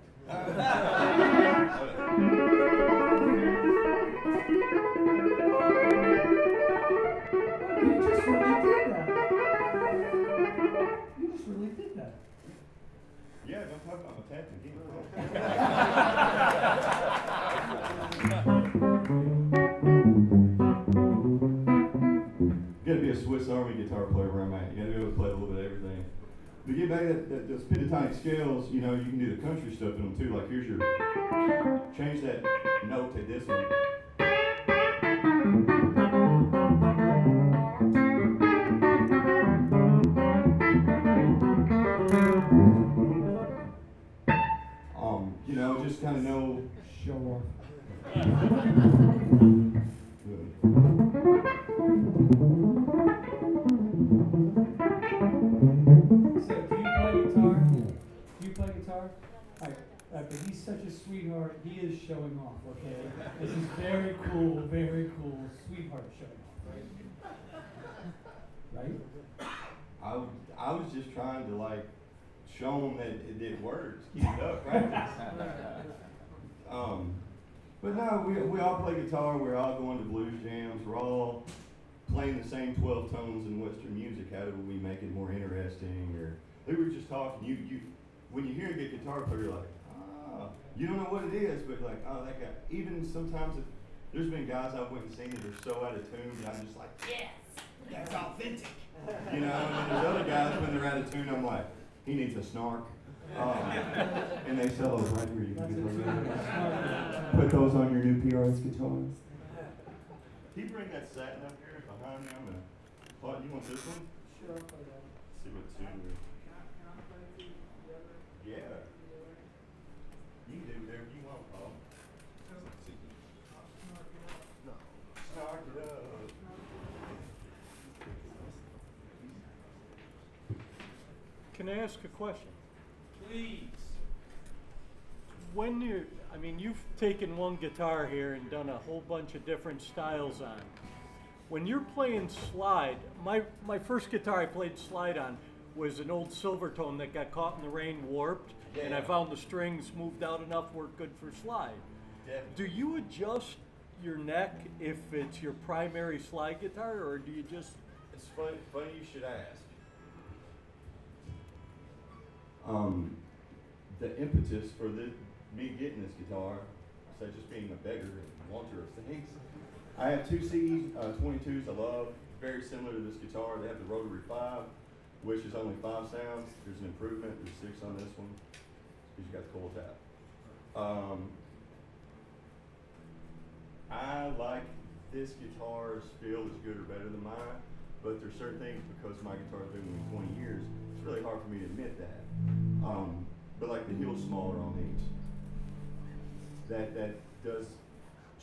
You just really did that. You just really did that. yeah, don't talk about my tapping again. You gotta be a Swiss Army guitar player where I'm at. You gotta be able to play a little bit of everything. But get back to those pentatonic scales, you know, you can do the country stuff in them too. Like here's your, change that note to this one. You know, just kind of know. Show off. So, do you play guitar? Do you play guitar? But he's such a sweetheart. He is showing off. Okay, this is very cool. Very cool. Sweetheart showing off. Right? I was just trying to like show them that it works. Keep it up, practice. But no, we all play guitar. We're all going to blues jams. We're all playing the same 12 tones in Western music. How do we make it more interesting? Or we were just talking. You when you hear a good guitar player, you're like, ah, you don't know what it is, but like, oh, that guy. Even sometimes there's been guys I went and seen that are so out of tune, and I'm just like, yes, that's authentic. You know, and then there's other guys when they're out of tune, I'm like, he needs a snark. And they sell those right here. You can get those. Put those on your new PRS guitars. Can you bring that satin up here behind me? I'm gonna. You want this one? Sure, I'll play that. See what suits. Yeah. You can do whatever you want, Paul. Snark it up. Can I ask a question? Please. When you've taken one guitar here and done a whole bunch of different styles on. When you're playing slide, my first guitar I played slide on was an old Silvertone that got caught in the rain, warped, and I found the strings moved out enough were good for slide. Definitely. Do you adjust your neck if it's your primary slide guitar, or do you just? It's funny you should ask. The impetus for me getting this guitar, so just being a beggar and wanter of things. I have two C22s I love, very similar to this guitar. They have the rotary 5, which is only 5 sounds. There's an improvement, there's 6 on this one, because you got the coil tap. I like this guitar's feel is good or better than mine, but there's certain things, because my guitar's been with me 20 years, it's really hard for me to admit that. But like the heel's smaller on these. That does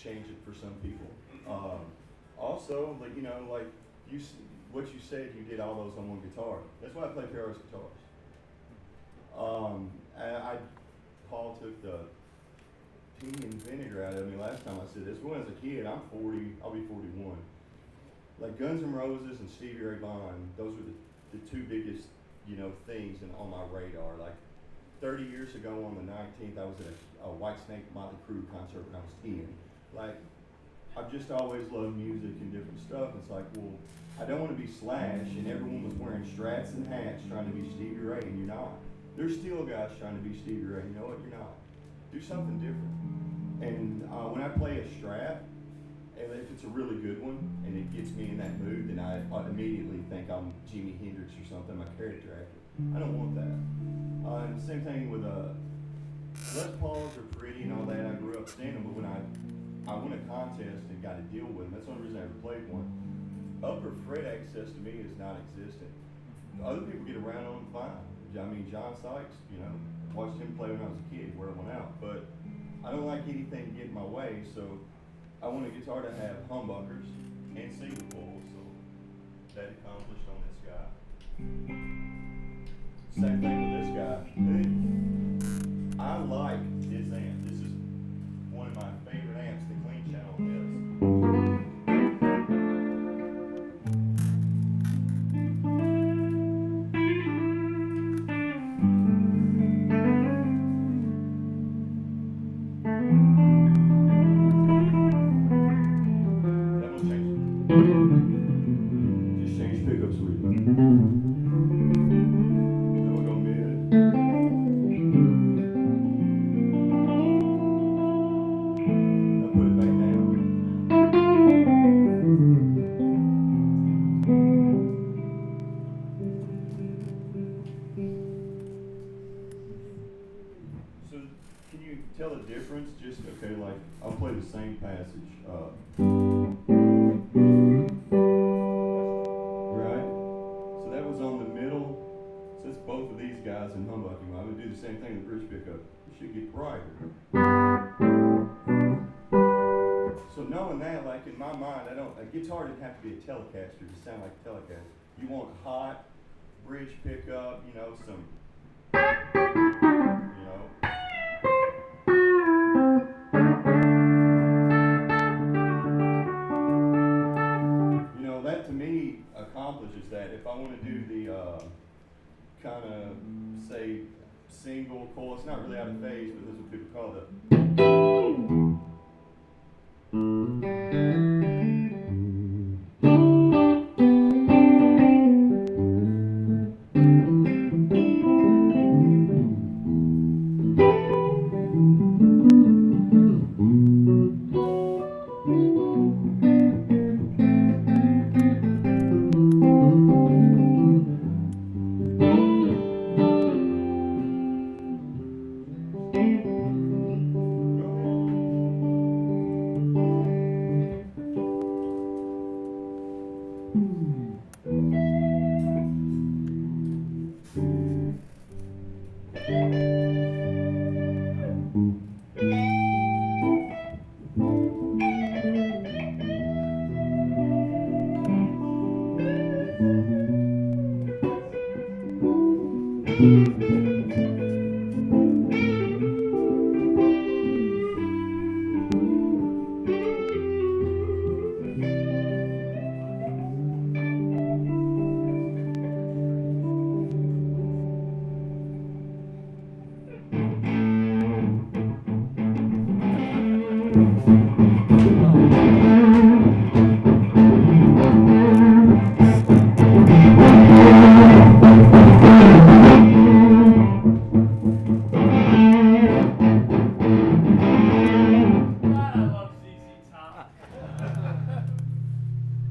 change it for some people. Also, like like what you said, you did all those on one guitar. That's why I play PRS guitars. Paul took the tea and vinegar out of me last time I said this. When I was a kid, I'm 40, I'll be 41. Like Guns N' Roses and Stevie Ray Vaughan, those were the two biggest, things on my radar. Like 30 years ago on the 19th, I was at a Whitesnake Motley Crue concert when I was 10. Like, I've just always loved music and different stuff. It's like, well, I don't want to be Slash, and everyone was wearing strats and hats trying to be Stevie Ray, and you're not. There's still guys trying to be Stevie Ray. You know what? You're not. Do something different. And when I play a Strat, and if it's a really good one, and it gets me in that mood, then I immediately think I'm Jimi Hendrix or something, my character actor. I don't want that. And the same thing with Les Pauls are pretty and all that. I grew up seeing them, but when I won a contest and got to deal with them, that's the only reason I ever played one. Upper fret access to me is non-existent. Other people get around on them fine. I mean, John Sykes, watched him play when I was a kid, wear one out. But I don't like anything to get in my way, so I want a guitar to have humbuckers and single coils. So that accomplished on this guy. Same thing with this guy. I like this amp. This is one of my favorite amps, the clean channel is. That one change. Just change pickups with it. Then we'll go mid. Now put it back down. So can you tell the difference? Just okay, like I'll play the same passage. Right? So that was on the middle. So it's both of these guys in humbucking. I would do the same thing in the bridge pickup. It should get brighter. So knowing that, like in my mind, a guitar didn't have to be a Telecaster to sound like a Telecaster. You want hot bridge pickup, you know, some, you know. You know, that to me accomplishes that. If I want to do the kind of, say, single coil, it's not really out of phase, but this is what people call the.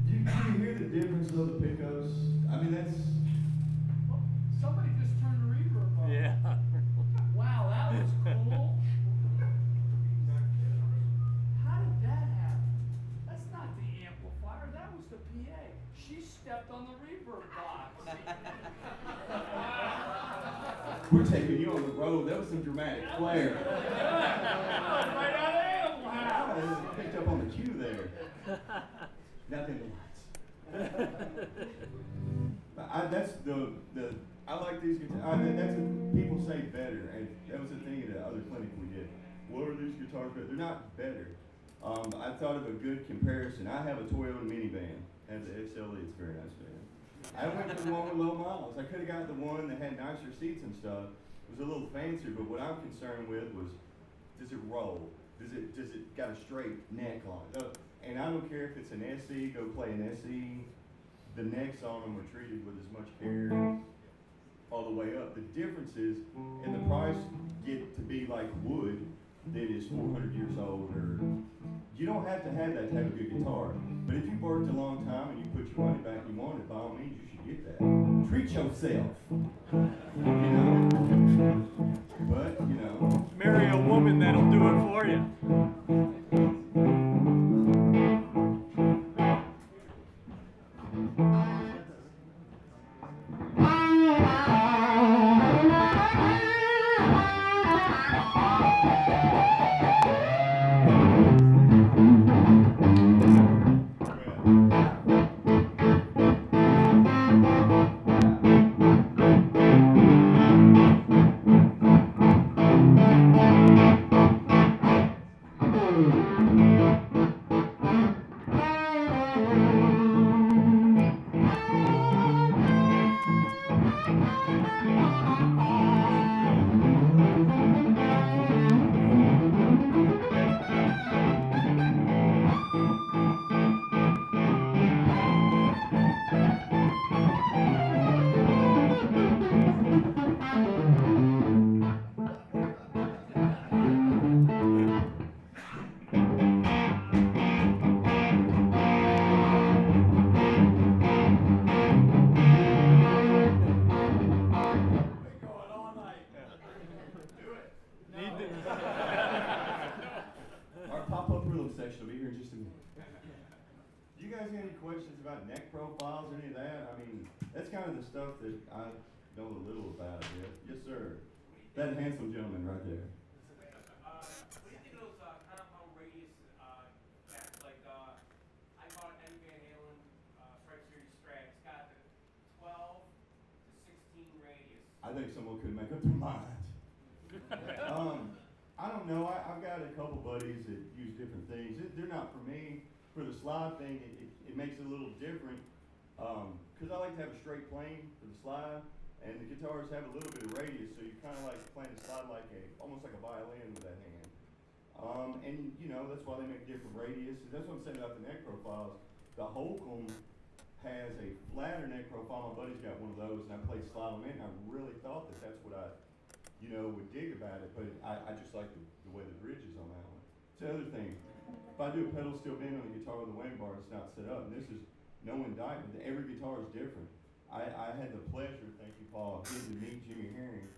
Do you hear the difference of the pickups? I mean, that's. Somebody just turned the reverb on. Yeah. Wow, that was cool. How did that happen? That's not the amplifier, that was the PA. She stepped on the reverb box. We're taking you on the road. That was some dramatic flair. Right out of Animal House. I picked up on the cue there. Nothing the lights. That's I like these guitars. That's what people say better, and that was the thing at the other clinic we did. What are these guitars better? They're not better. I thought of a good comparison. I have a Toyota minivan. Has the XLE. It's a very nice van. I went for the one with low miles. I could have got the one that had nicer seats and stuff. It was a little fancier, but what I'm concerned with was, does it roll? Does it got a straight neck on it? And I don't care if it's an SE, go play an SE. The necks on them are treated with as much care all the way up. The difference is, and the price get to be like wood that is 400 years old, or you don't have to have that type of good guitar. But if you've worked a long time and you put your money back and you want it, by all means you should get that. Treat yourself. You know? But, you know. Marry a woman that'll do it for you. pop-up rhythm section will be here in just a minute. Do you guys have any questions about neck profiles or any of that? I mean, that's kind of the stuff that I know a little about, I guess. Yes, sir. That handsome gentleman right there. What do you think of those compound radius caps? Like, I bought an Eddie Van Halen Stripe Series Strat. It's got the 12 to 16 radius. I think someone could make up their mind. I don't know. I've got a couple buddies that use different things. They're not for me. For the slide thing, it makes it a little different. Because I like to have a straight plane for the slide, and the guitars have a little bit of radius, so you kind of like playing the slide like almost like a violin with that hand. And you know, that's why they make different radiuses. That's what I'm saying about the neck profiles. The Holcomb has a flatter neck profile. My buddy's got one of those, and I played slide on it, and I really thought that that's what I, would dig about it, but I just like the way the bridge is on that one. It's the other thing. If I do a pedal steel bend on the guitar with a wing bar, it's not set up, and this is no indictment. Every guitar is different. I had the pleasure, thank you, Paul, of getting to meet Jimmy Herring,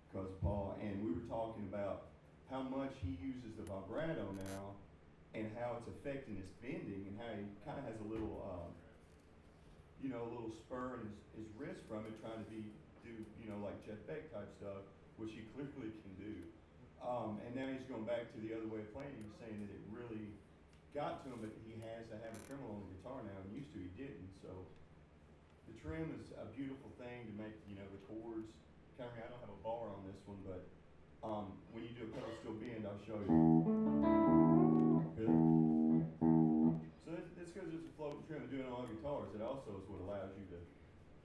because Paul, and we were talking about how much he uses the vibrato now, and how it's affecting his bending, and how he kind of has a little, a little spur in his wrist from it, trying to do, like Jeff Beck type stuff, which he clearly can do. And now he's going back to the other way of playing. He was saying that it really got to him, but he has to have a tremolo on the guitar now, and used to he didn't. So the trim is a beautiful thing to make, the chords. I don't have a bar on this one, but when you do a pedal steel bend, I'll show you. Good. So that's because it's a floating trim. Doing it on all guitars, it also is what allows you to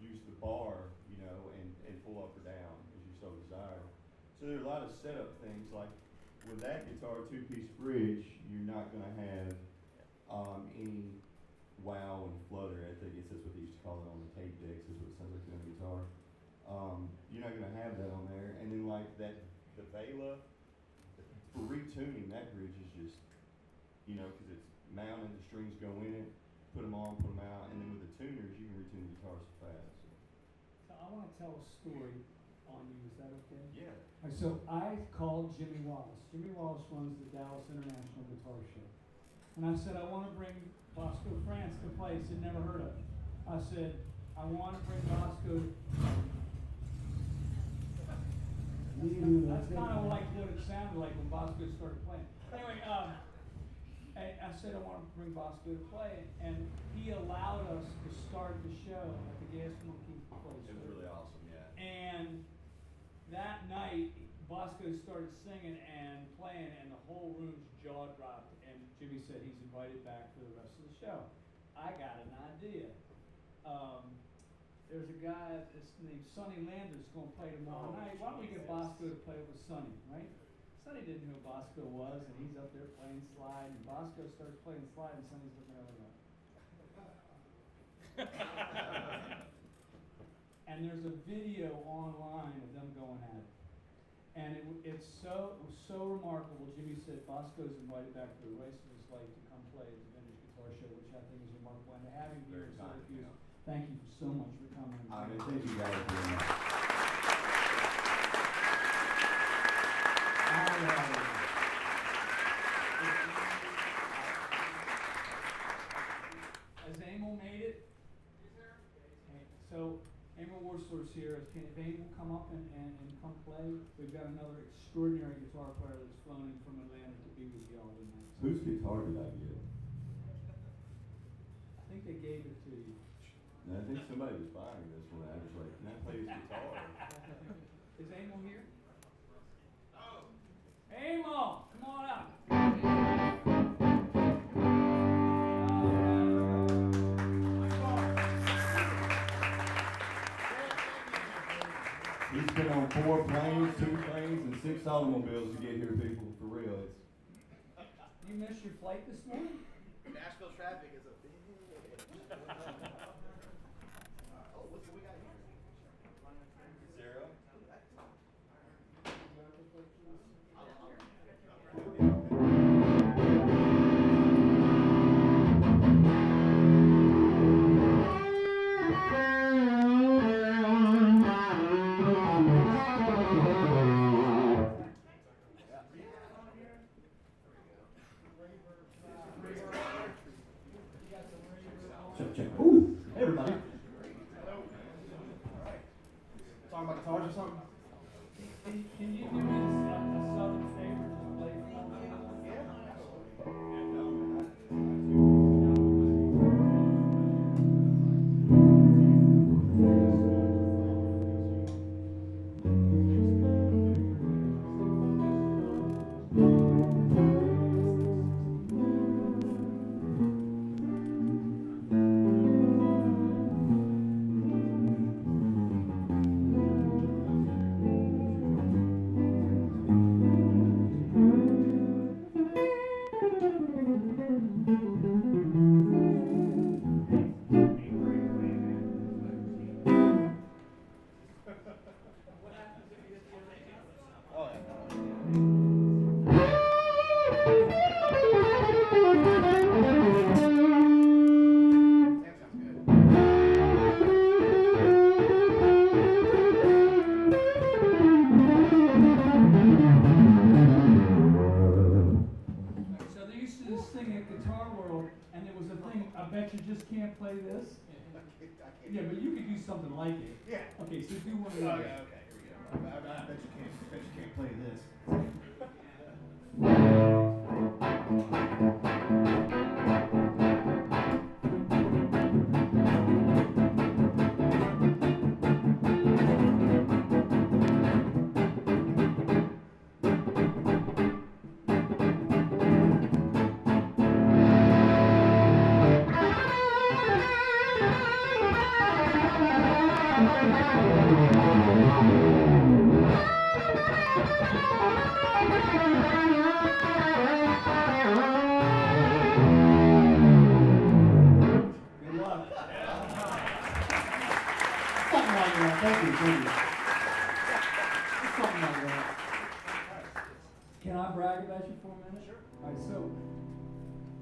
use the bar, and pull up or down as you so desire. So there are a lot of setup things, like with that guitar two-piece bridge, you're not going to have any wow and flutter. I think that's what they used to call it on the tape decks. Is what it sounds like on the guitar. You're not going to have that on there. And then like the Vela, for retuning, that bridge is just, because it's mounted, the strings go in it, put them on, put them out, and then with the tuners, you can retune the guitar so fast. So I want to tell a story on you. Is that okay? Yeah. All right, so I called Jimmy Wallace. Jimmy Wallace runs the Dallas International Guitar Show. And I said, I want to bring Bosco France to play. He said, never heard of it. I said, I want to bring Bosco. That's kind of like what it sounded like when Bosco started playing. Anyway, I said I want to bring Bosco to play, and he allowed us to start the show at the Gas Monkey place. It was really awesome, yeah. And that night, Bosco started singing and playing, and the whole room's jaw dropped. And Jimmy said he's invited back for the rest of the show. I got an idea. There's a guy named Sonny Landers going to play tomorrow night. Why don't we get Bosco to play with Sonny, right? Sonny didn't know who Bosco was, and he's up there playing slide, and Bosco starts playing slide, and Sonny's looking over there. And there's a video online of them going at it. And it was so remarkable. Jimmy said Bosco's invited back for the rest of his life to come play at the Vintage Guitar Show, which I think is remarkable. And to have him here in Syracuse, thank you so much for coming. Thank you guys very much. Has Emil made it? So Emil Wursler's here. If Emil will come up and come play, we've got another extraordinary guitar player that's flown in from Atlanta to be with y'all tonight. Whose guitar did I get? I think they gave it to you. I think somebody was buying this one. I was like, can I play his guitar? Is Emil here? Oh. Emil, come on up. He's been on 4 planes, 2 trains, and 6 automobiles to get here, people. For real, You missed your flight this morning? Nashville traffic is a big. Oh, what do we got here? 0. Check. Ooh, hey everybody. Talking about guitars or something? Can you give me a southern favorite to play for me? So they used to this thing at Guitar World, and there was a thing, I bet you just can't play this. Yeah, but you could do something like it. Yeah. Okay, so do one of Oh, those. yeah, okay, here we go. I bet you can't play this. Good luck. Something like that. Thank you. Something like that. Can I brag about you for a minute? Sure. All right, so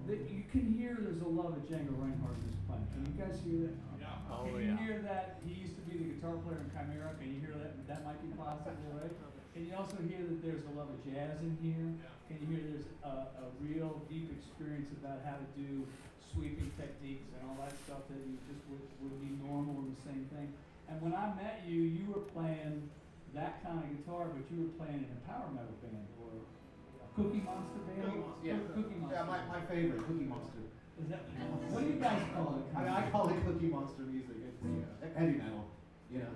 you can hear there's a lot of Django Reinhardt in this playing. Can you guys hear that? Yeah. Oh, Can you yeah. hear that? He used to be the guitar player in Chimera. Can you hear that? That might be possible, right? Can you also hear that there's a love of jazz in here? Can you hear there's a real deep experience about how to do sweeping techniques and all that stuff that you just would be normal in the same thing? And when I met you, you were playing that kind of guitar, but you were playing in a power metal band or a Cookie Monster band? Cookie Monster. Yeah, my favorite, Cookie Monster. Is that, what do you guys call it? I mean, I call it Cookie Monster music. It's heavy metal, you know.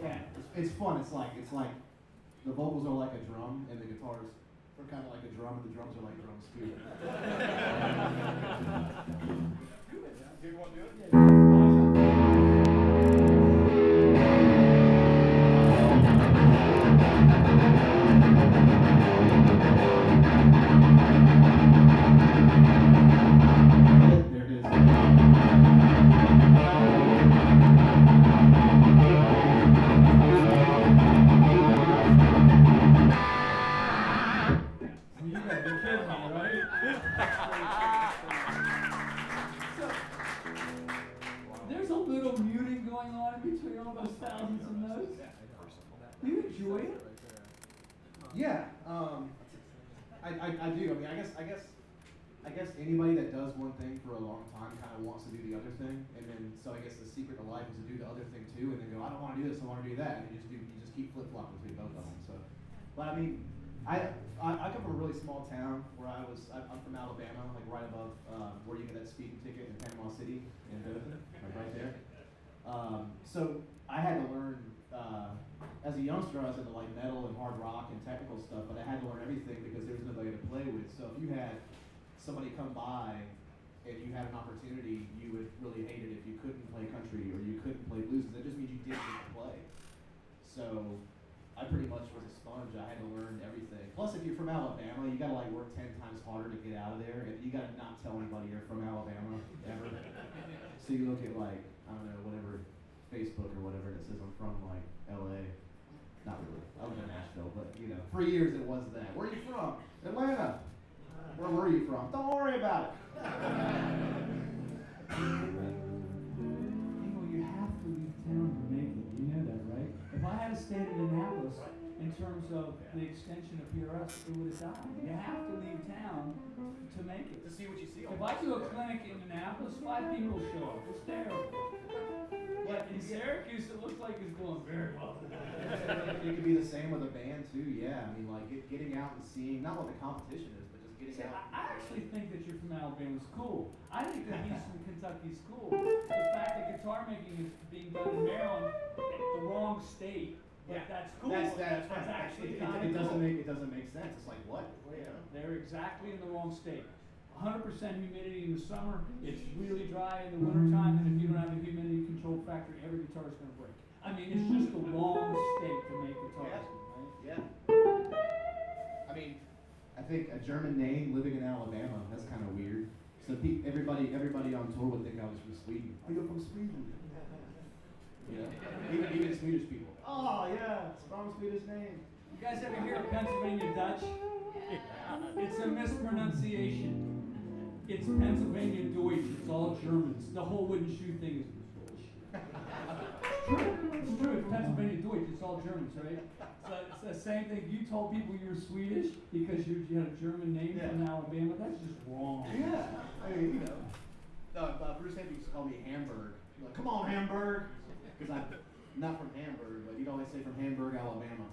Yeah, it's fun. It's like the vocals are like a drum, and the guitars are kind of like a drum, and the drums are like drums too. Do you want to do it? There it is. You gotta be kidding me, right? So, there's a little muting going on in between all those thousands of notes. Do you enjoy it? Yeah, I do. I mean, I guess anybody that does one thing for a long time kind of wants to do the other thing, and then so I guess the secret to life is to do the other thing too, and then go, I don't want to do this, I want to do that, and you just keep flip flopping between both of them. So, but I mean, I come from a really small town where I'm from Alabama, like right above where you get that speeding ticket in Panama City, in Dothan, like right there. So I had to learn. As a youngster, I was into like metal and hard rock and technical stuff, but I had to learn everything because there was nobody to play with. So if you had somebody come by and you had an opportunity, you would really hate it if you couldn't play country or you couldn't play blues. That just means you didn't get to play. So I pretty much was a sponge. I had to learn everything. Plus, if you're from Alabama, you gotta like work 10 times harder to get out of there, and you gotta not tell anybody you're from Alabama ever. So you look at like, I don't know, whatever Facebook or whatever, and it says I'm from like LA. Not really. I was in Nashville, but you know, for years it was that. Where are you from? Atlanta. Where were you from? Don't worry about it. You have to leave town to make it. You know that, right? If I had stayed in Annapolis, in terms of the extension of PRS, it would have died. You have to leave town to make it. To see what you see. If I do a clinic in Annapolis, 5 people show up. It's terrible. But in Syracuse, it looks like it's going very well. It could be the same with a band too. Yeah, I mean, like getting out and seeing not what the competition is, but just getting See, out. I actually think that you're from Alabama is cool. I think that Eastern Kentucky's cool. The fact that guitar making is being done in Maryland, the wrong state, but that's cool. That's right. actually It kinda doesn't cool. make sense. It's like what? You know? They're exactly in the wrong state. 100% humidity in the summer, it's really dry in the wintertime, and if you don't have a humidity control factor, every guitar is going to break. I mean, it's just the wrong state to make guitars, right? Yeah. I mean, I think a German name living in Alabama, that's kind of weird. So everybody on tour would think I was from Sweden. Oh, you're from Sweden. You know? Even Swedish people. Oh yeah, strong Swedish name. You guys ever hear of Pennsylvania Dutch? It's a mispronunciation. It's Pennsylvania Deutsch. It's all Germans. The whole wooden shoe thing is bullshit. It's true. It's true. It's Pennsylvania Deutsch. It's all Germans, right? So it's the same thing. If you told people you were Swedish because you had a German name from Alabama, that's just wrong. Yeah. I mean, you know. Bruce Henry used to call me Hamburg. He's like, come on, Hamburg. Because I'm not from Hamburg, but you'd always say from Hamburg, Alabama.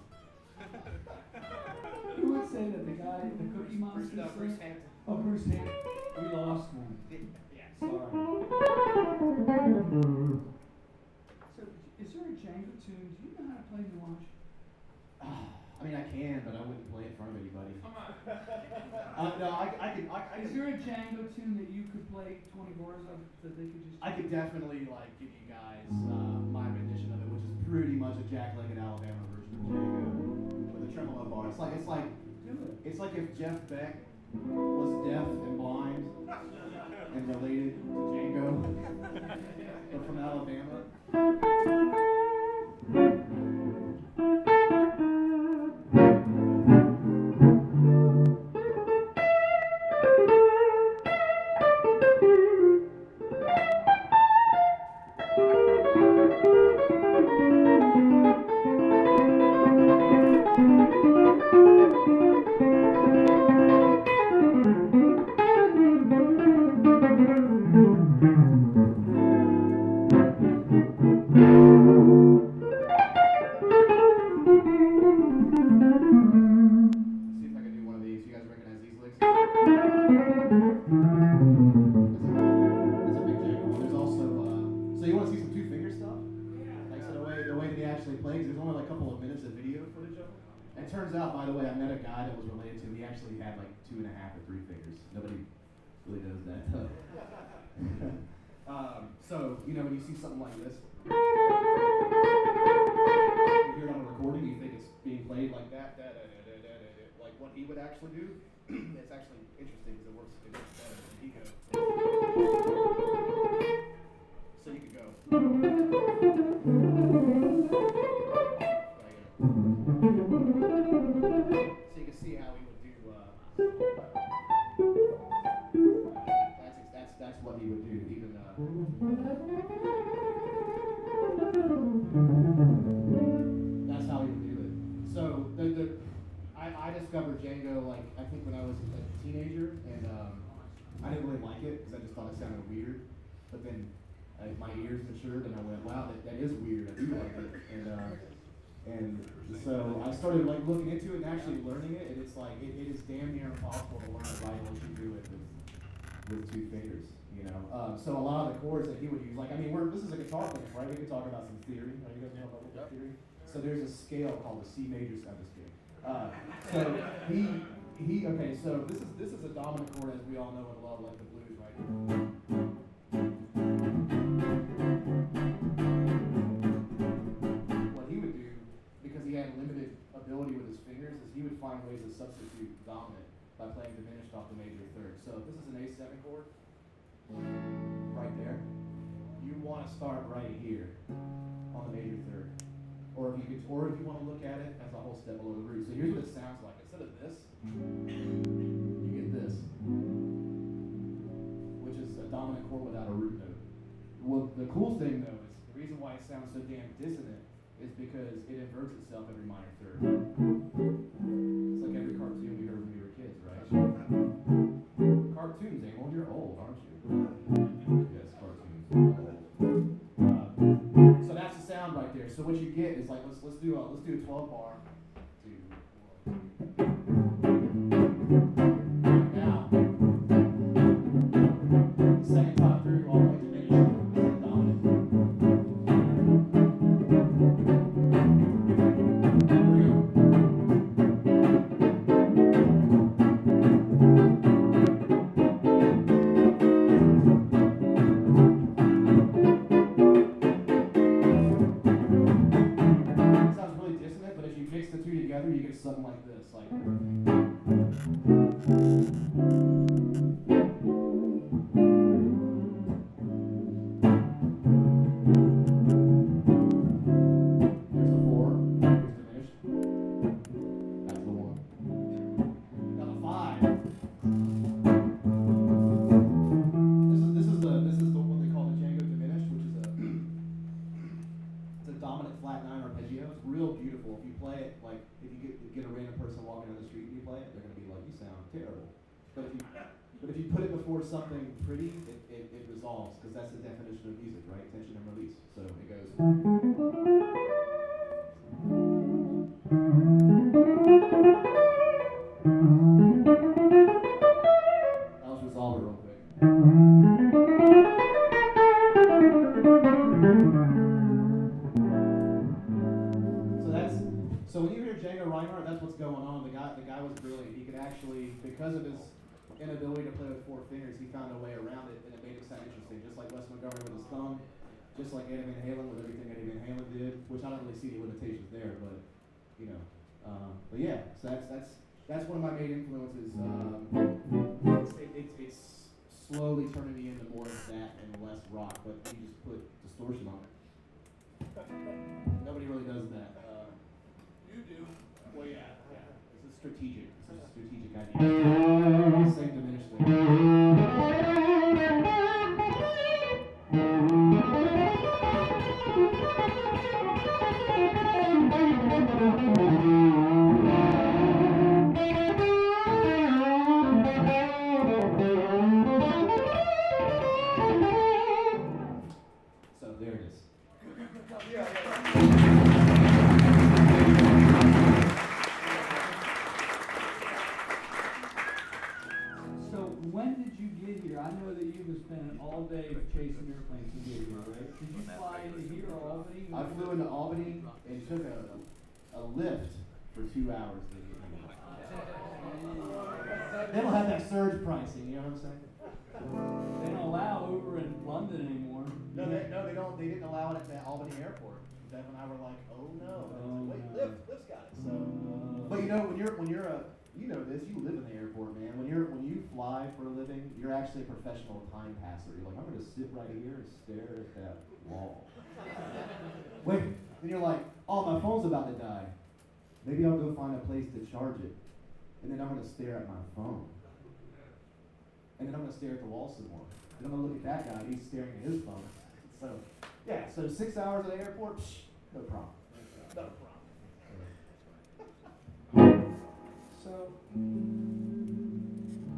Who would say that? The guy, the Cookie Monster? Bruce Hampton. Oh, Bruce Hampton. We lost one. Yeah. Sorry. So, is there a Django tune? Do you know how to play Nuage? I mean, I can, but I wouldn't play it in front of anybody. Come on. No, I can. Is there a Django tune that you could play 20 bars of that they could just? I could definitely like give you guys my rendition of it, which is pretty much a Jack Leggett Alabama version of Django with a tremolo bar. It's like if Jeff Beck was deaf and blind and related to Django, but from Alabama. Turns out, by the way, I met a guy that was related to him. He actually had like 2.5 or 3 fingers. Nobody really knows that. So, you know, when you see something like this, you hear it on a recording, you think it's being played like that, like what he would actually do. It's actually interesting because it works better than he goes. So you could go. So you can see how he would do. That's what he would do. Even that's how he would do it. So I discovered Django like I think when I was a teenager, and I didn't really like it because I just thought it sounded weird. But then my ears matured, and I went, wow, that is weird. I do like it, and so I started like looking into it and actually learning it, and it's like it is damn near impossible to learn it right unless you do it with 2 fingers, you know. So a lot of the chords that he would use, like I mean, this is a guitar thing, right? We can talk about some theory. You guys know about what theory? So there's a scale called the C major 7 scale. So he okay. So this is a dominant chord, as we all know and love, like the blues, right? What he would do, because he had limited ability with his fingers, is he would find ways to substitute dominant by playing diminished off the major 3rd. So if this is an A7 chord, right there, you want to start right here on the major 3rd. Or if you want to look at it as a whole step below the root. So here's what it sounds like. Instead of this, you get this, which is a dominant chord without a root note. Well, the cool thing though is the reason why it sounds so damn dissonant is because it inverts itself every minor third. It's like every cartoon we heard when we were kids, right? Cartoons, Abel, you're old, aren't you? Yes, cartoons. So that's the sound right there. So what you get is like let's do a 12 bar. 2, 1, 2. Now, second time through, all the way to diminished, dominant. Here we go. Sounds really dissonant, but if you mix the two together, you get something like this, like. There's the 4, here's diminished. That's the 1. Now the 5. This is the what they call the Django diminished, which is it's a dominant flat 9 arpeggio. It's real beautiful. If you play it, like if you get a random person walking down the street and you play it, they're gonna be like, you sound terrible. But if you put it before something pretty, it resolves, because that's the definition of music, right? Tension and release. So it goes. I'll just resolve it real quick. So when you hear Django Reinhardt, that's what's going on. The guy was brilliant. He could actually, because of his inability to play with 4 fingers, he found a way around it, and it made it sound interesting. Just like Wes Montgomery with his thumb, just like Eddie Van Halen with everything Eddie Van Halen did, which I don't really see any limitations there, but you know. But yeah, so that's one of my main influences. It's slowly turning me into more of that and less rock, but you just put distortion on it. Nobody really does that. You do. Well, yeah. This is strategic. This is a strategic idea. Same diminished thing. So there it is. So when did you get here? I know that you've been spending all day chasing airplanes to get here, right? Did you fly into here or Albany? I flew into Albany and took a lift for 2 hours to get here. They don't have that surge pricing, you know what I'm saying? They don't allow Uber in London anymore. No, they don't. They didn't allow it at the Albany airport. Deb and I were like, oh no. And I was like, wait, Lyft's got it. So, but you know, when you're a, you know this, you live in the airport, man. When you fly for a living, you're actually a professional time passer. You're like, I'm gonna sit right here and stare at that wall. Wait, then you're like, oh, my phone's about to die. Maybe I'll go find a place to charge it, and then I'm gonna stare at my phone, and then I'm gonna stare at the wall some more. And I'm gonna look at that guy. He's staring at his phone. So, yeah. So 6 hours at the airport, no problem. No problem. So,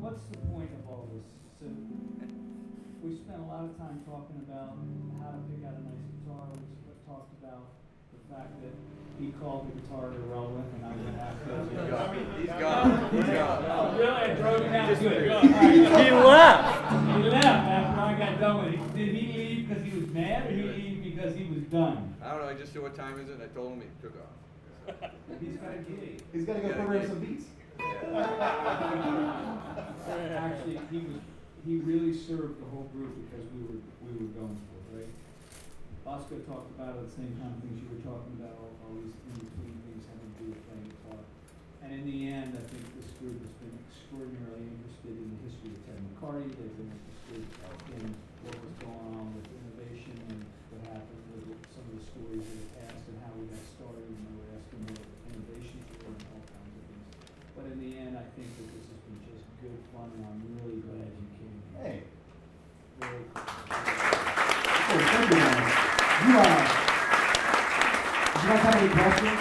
what's the point of all this? So, we spent a lot of time talking about how to pick out a nice guitar. We talked about the fact that he called the guitar irrelevant, and I went after it. He's gone. Oh, really? I drove him out. Good. He left. He left after I got done with it. Did he leave because he was mad, or he leave because he was done? I don't know, I just said what time is it, and I told him he took off. He's got a gig. He's got to go program some beats. Actually, he really served the whole group because we were going for it, right? Bosco talked about the same kind of things you were talking about, all these in-between things having to do with playing guitar. And in the end, I think this group has been extraordinarily interested in the history of Ted McCarty. They've been interested in what was going on with innovation and what happened with some of the stories of the past and how we got started, and they were asking what innovations were and all kinds of things. But in the end, I think that this has been just good fun, and I'm really glad you came here. Hey. Really. Oh, thank you, man. you guys have any questions?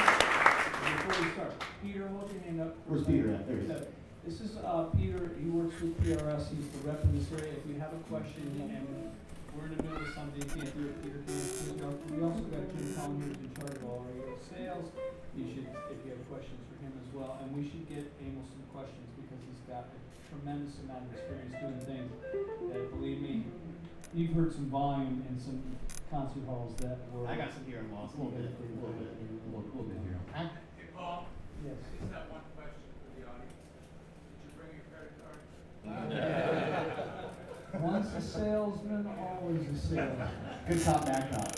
Before we start, Peter, hold your hand up. Where's Peter at? There he is. So, this is Peter, he works with PRS, he's the rep in this area. If you have a question and we're in the middle of something, you can't do it, Peter can. We also got Jim Collin, who's in charge of all our area sales. You should, if you have questions for him as well. And we should get Amos some questions because he's got a tremendous amount of experience doing things that, believe me, you've heard some volume in some concert halls that were. I got some hearing loss, a little bit here. Hey, Paul? Yes. Just that one question for the audience. Did you bring your credit card? Once a salesman, always a salesman. Good cop, bad cop.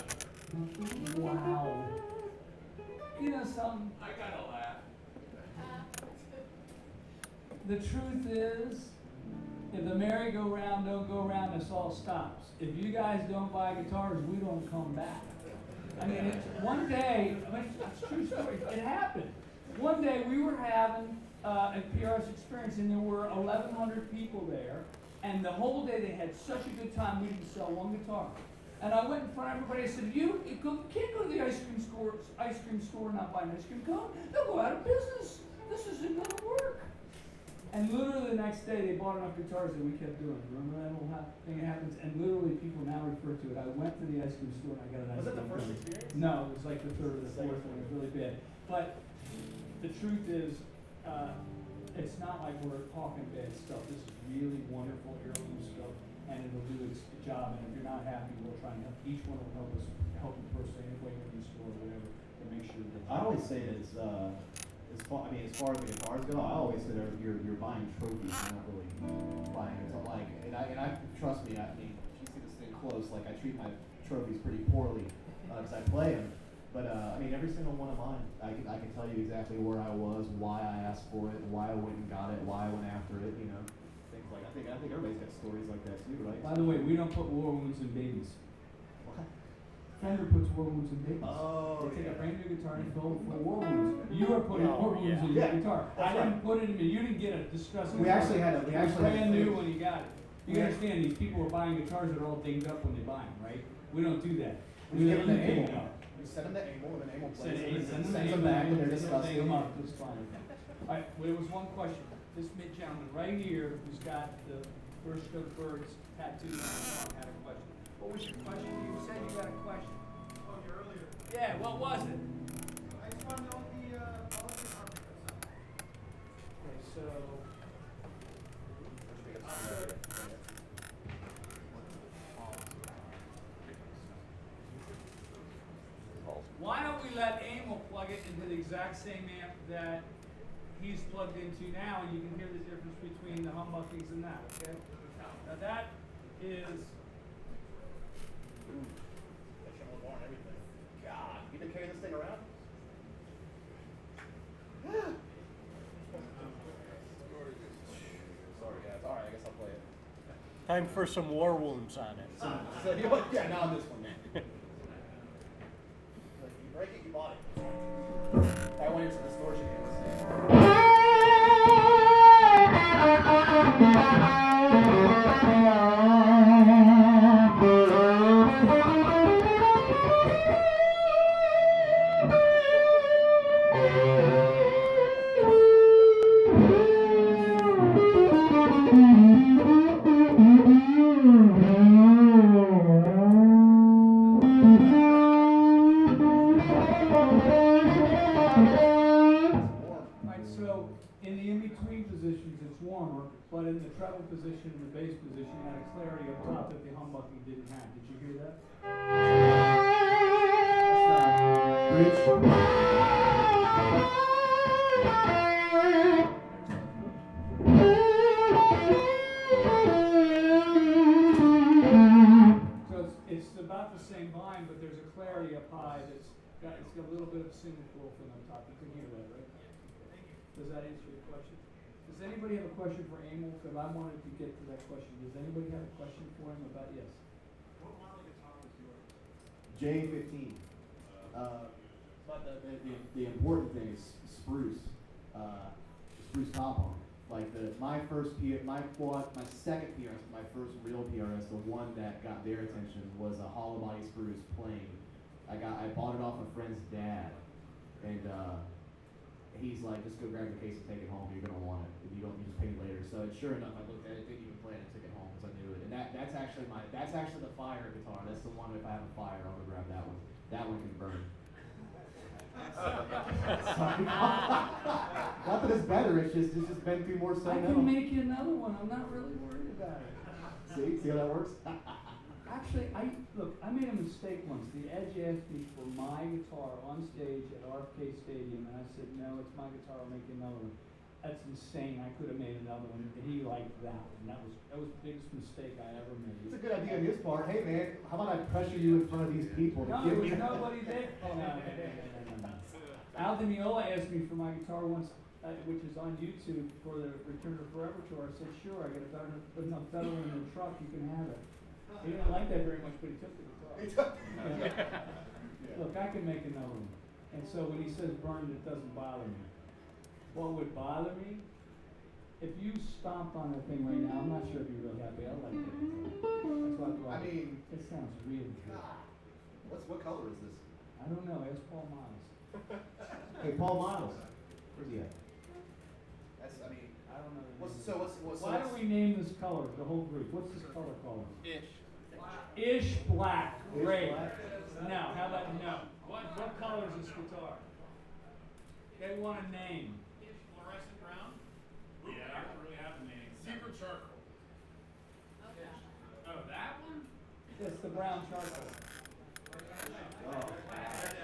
Wow. You know something? I gotta laugh. The truth is, if the merry-go-round don't go round, this all stops. If you guys don't buy guitars, we don't come back. I mean, one day, it's a true story, it happened. One day we were having a PRS experience and there were 1,100 people there, and the whole day they had such a good time, we didn't sell one guitar. And I went in front of everybody, I said, you can't go to the ice cream store and not buy an ice cream cone. They'll go out of business. This isn't gonna work. And literally the next day, they bought enough guitars that we kept doing. Remember that whole thing that happens? And literally people now refer to it. I went to the ice cream store and I got an ice cream cone. Was it the first experience? No, it was like the third or the fourth one. It was really bad. But the truth is, it's not like we're talking bad stuff. This is really wonderful heirloom stuff, and it'll do its job. And if you're not happy, we'll try and help. Each one will help us, help you personally, any way in the store or whatever, to make sure that. I always say that as far as the guitars go, I always say that you're buying trophies, you're not really buying it. Like, and I trust me. I mean, if you see this thing close, like I treat my trophies pretty poorly because I play them. But I mean, every single one of mine, I can tell you exactly where I was, why I asked for it, why I went and got it, why I went after it. You know, things like I think everybody's got stories like that too, right? By the way, we don't put war wounds in babies. What? Fender puts war wounds in babies. Oh, they take yeah. a brand new guitar and fill it full of war wounds. You are putting war wounds in your guitar. I didn't put it in me. You didn't get a disgusting. We actually had brand new when you got it. You understand? These people are buying guitars that are all dinged up when they buy them, right? We don't do that. We give them the Amel. We send them the Amel, and then Amel plays it. Sends them back, and they're disgusting. Them up. It's fine. All right. Well, there was one question. This gentleman right here, who's got the First Cook Birds tattoo on his arm, had a question. What was your question? You said you got a question. Oh, you earlier. Yeah. What was it? I just want to know the policy department. Okay. So. Why don't we let Emil plug it into the exact same amp that he's plugged into now, and you can hear the difference between the humbuckings and that, okay? Now that is... God, you can carry this thing around? Sorry guys, alright, I guess I'll play it. Time for some war wounds on it. So you know what? Yeah, not on this one, man. You break it, you bought it. I went into distortion but in the treble position and the bass position, you had a clarity up top that the humbucking didn't have. Did you hear that? So it's about the same volume, but there's a clarity up high it's got a little bit of single coil thing on top. You can hear that, right? Does that answer your question? Does anybody have a question for Emil? Because I wanted to get to that question. Does anybody have a question for him about yes? What model guitar was yours? J15. But the important thing is spruce. Spruce compound. Like my second PRS, my first real PRS, the one that got their attention was a hollow body spruce plain I bought it off a friend's dad, and he's like, just go grab the case and take it home. You're gonna want it. You just pay later. So sure enough, I looked at it, didn't even play it, and took it home because I knew it. And that's actually the fire guitar. That's the one. If I have a fire, I'm gonna grab that one. That one can burn. Sorry. Not that it's better. It's just been through more I sentimental. can make you another one. I'm not really worried about it. See how that works? Actually, I made a mistake once. The Edge asked me for my guitar on stage at RFK Stadium, and I said, no, it's my guitar. I'll make you another one. That's insane. I could have made another one, and he liked that one. That was the biggest mistake I ever made. It's a good idea on his part. Hey man, how about I pressure you in front of these people to No, give there me was nobody there. Oh, no. Al Di Meola asked me for my guitar once, which is on YouTube, for the Return to Forever tour. I said, sure, I got enough better one in the truck, you can have it. He didn't like that very much, but he took the guitar. Look, I can make another one. And so when he says burned, it doesn't bother me. What would bother me? If you stomp on that thing right now, I'm not sure if you're really happy. I like that guitar. That's why I mean, it sounds really good. What color is this? I don't know. Ask Paul Miles. Hey, Paul Miles. Where's he at? I don't know. What's Why don't we name this color, the whole group? What's this color called? Ish. Ish black. Ish Great. black? No, how about no? What color is this guitar? They want a name. Ish fluorescent brown? Yeah, I don't really have a name. Zebra charcoal. Oh, that one? It's the brown charcoal.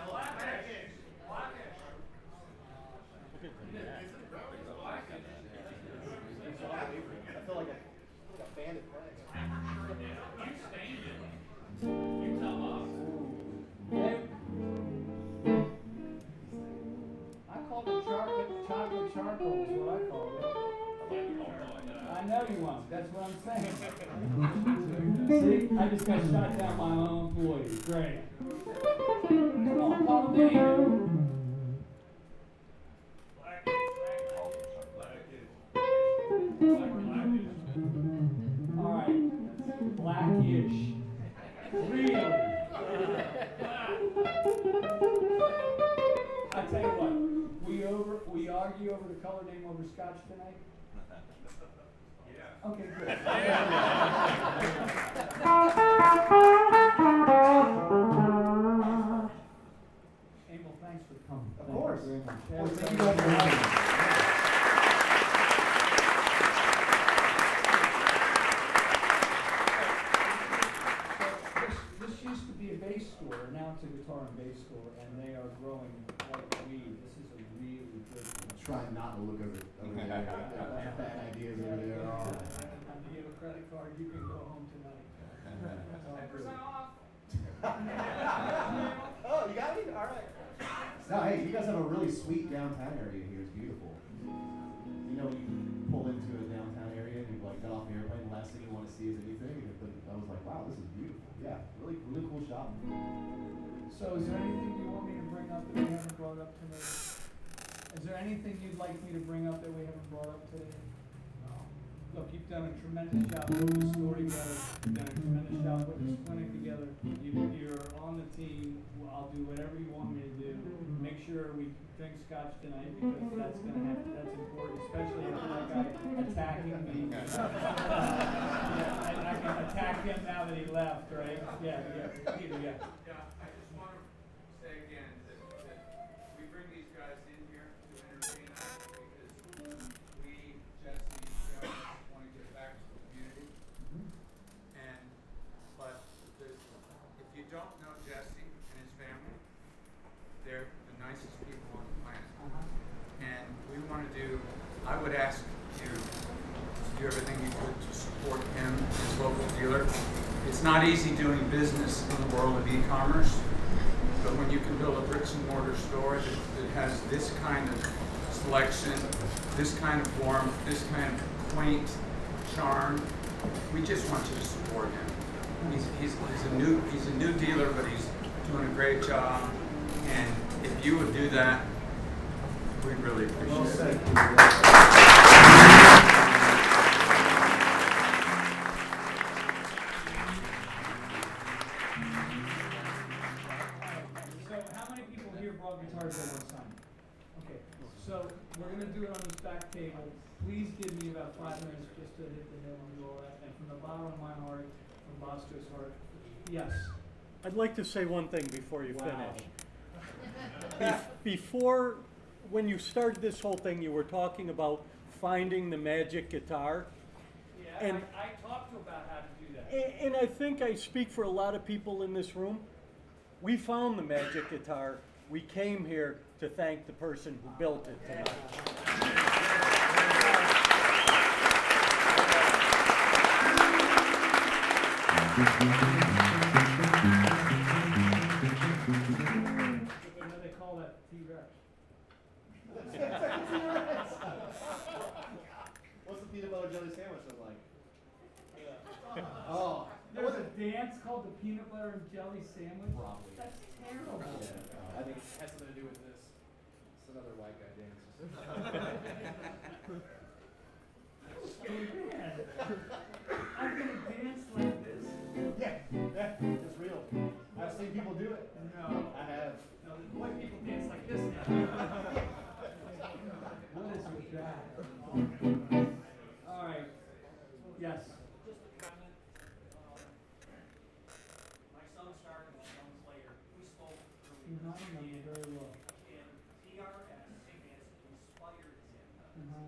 Blackish. Blackish. I feel like a bandit playing. You stained it. You tell us. Hey. I call it chocolate charcoal is what I call it. I know you won't. That's what I'm saying. See, I just got shot down by my own employees. Great. Come on, call the name. All right, blackish. Really? I tell you what, we argue over the color name over scotch tonight. Yeah. Okay, good. Emil, thanks for coming. Of course. Thank you very much. Of course. Thank you guys for having me. This used to be a bass store, and now it's a guitar and bass store, and they are growing like weed. This is a really good one. Trying not to look over there. Bad ideas over there. Do you have a credit card? You can go home tonight. That's all good. Oh, you got me? All right. No, hey, you guys have a really sweet downtown area here. It's beautiful. You know, you can pull into a downtown area and you like got off the airplane. The last thing you want to see is anything. And I was like, wow, this is beautiful. Yeah, really cool shop. So is there anything you want me to bring up that we haven't brought up today? Is there anything you'd like me to bring up that we haven't brought up today? Look, you've done a tremendous job putting the store together. You've done a tremendous job putting this clinic together. You're on the team. I'll do whatever you want me to do. Make sure we drink scotch tonight because that's important, especially after that guy attacking me. And I can attack him now that he left, right? Yeah, Peter, yeah. Yeah, I just want to say again that we bring these guys in here to entertain us because we, Jesse, Joe, want to get back to the community. But if you don't know Jesse and his family, they're the nicest people on the planet. And we want to I would ask you to do everything you could to support him, his local dealer. It's not easy doing business in the world of e-commerce, but when you can build a bricks and mortar store that has this kind of selection, this kind of warmth, this kind of quaint charm, we just want you to support him. He's a new dealer, but he's doing a great job. And if you would do that, we'd really appreciate it. and all that. And from the bottom of my heart, from Bosco's heart, yes. I'd like to say one thing before you Wow. finish. Before, when you started this whole thing, you were talking about finding the magic guitar. Yeah, And I talked to you about how to do that. And I think I speak for a lot of people in this room. We found the magic guitar. We came here to thank the person who built it tonight. They call that T-Rex. What's the peanut butter jelly sandwich look like? Oh. There's a dance called the peanut butter and jelly sandwich? Probably. That's terrible. Yeah, I think it has something to do with this. It's another white guy dance. Man, I'm gonna dance like this. Yeah, it's real. I've seen people do it. No. I have. No, the white people dance like this now. What is with that? All right. Yes. Just a comment. My son started 2 months later. We spoke earlier. No, no, very well. And TRS has inspired him to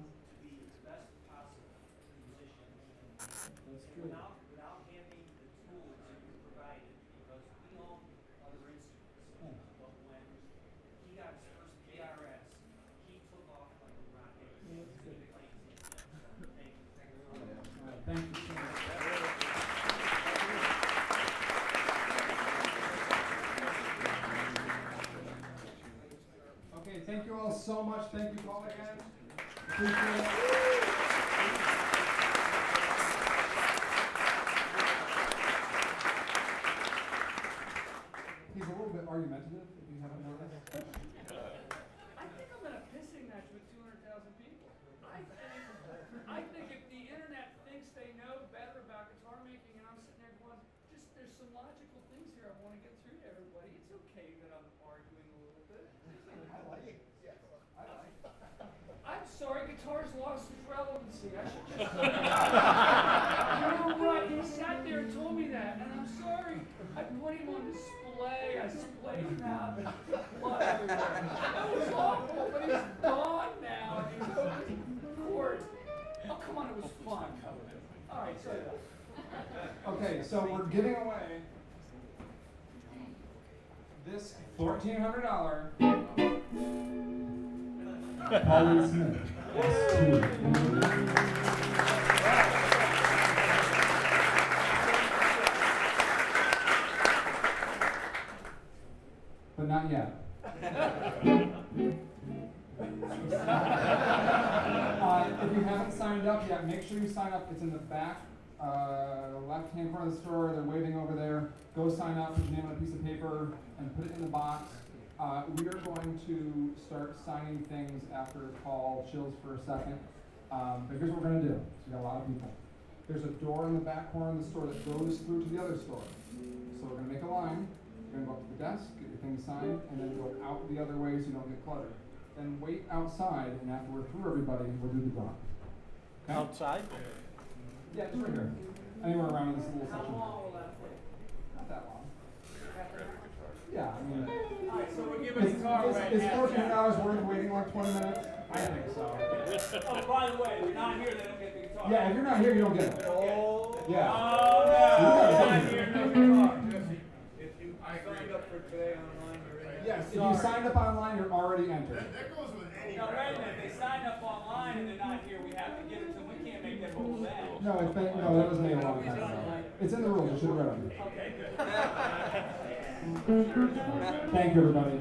be the best possible musician he can be. That's And true. without having the tools that you provided, because we own other instruments. But when he got his first TRS, he took off like a rocket. Yeah, that's good. He played his instruments. So thank you. All right, thank you so much. Okay, thank you all so much. Thank you, Paul, again. Appreciate it. He's a little bit argumentative, if you haven't noticed. I think I'm in a pissing match with 200,000 people. I think if the internet thinks they know better about guitar making, and I'm sitting there going, there's some logical things here I want to get through to everybody. It's okay that I'm arguing a little bit. I like it. Yes, I like it. I'm sorry, guitar's lost its relevancy. I should just. You're right. He sat there and told me that, and I'm sorry. I put him on display. I splayed him out. Blood everywhere. That was awful, but he's gone now. And he's open court. Oh, come on, it was fun. All right, sorry. Okay, so we're giving away this $1,400 Pauline Smith S2. But not yet. If you haven't signed up yet, make sure you sign up. It's in the back, left-hand corner of the store. They're waving over there. Go sign up, put your name on a piece of paper, and put it in the box. We are going to start signing things after Paul chills for a second. But here's what we're going to do. So we got a lot of people. There's a door in the back corner of the store that goes through to the other store. So we're going to make a line. You're going to go up to the desk, get your thing signed, and then go out the other way so you don't get cluttered. Then wait outside, and after we're through everybody, we'll do the drawing. Okay? Outside? Yeah, just right here. Anywhere around in this little How section. long will that take? Not that long. Yeah, I mean, All right, so we're giving guitar right is now. $14 worth waiting like 20 minutes? I think so. Oh, by the way, if you're not here, they don't get the guitar. Yeah, if you're not here, you don't get it. Oh, Yeah. no, not here, no guitar. If you signed up for today online already. Yes, if you signed up online, you're already entered. That goes with any. No, wait a minute. They signed up online and they're not here. We have to give it to them. We can't make them move that. No, that was made a long time ago. It's in the rules. You should have read them. Okay, good. Thank you, everybody.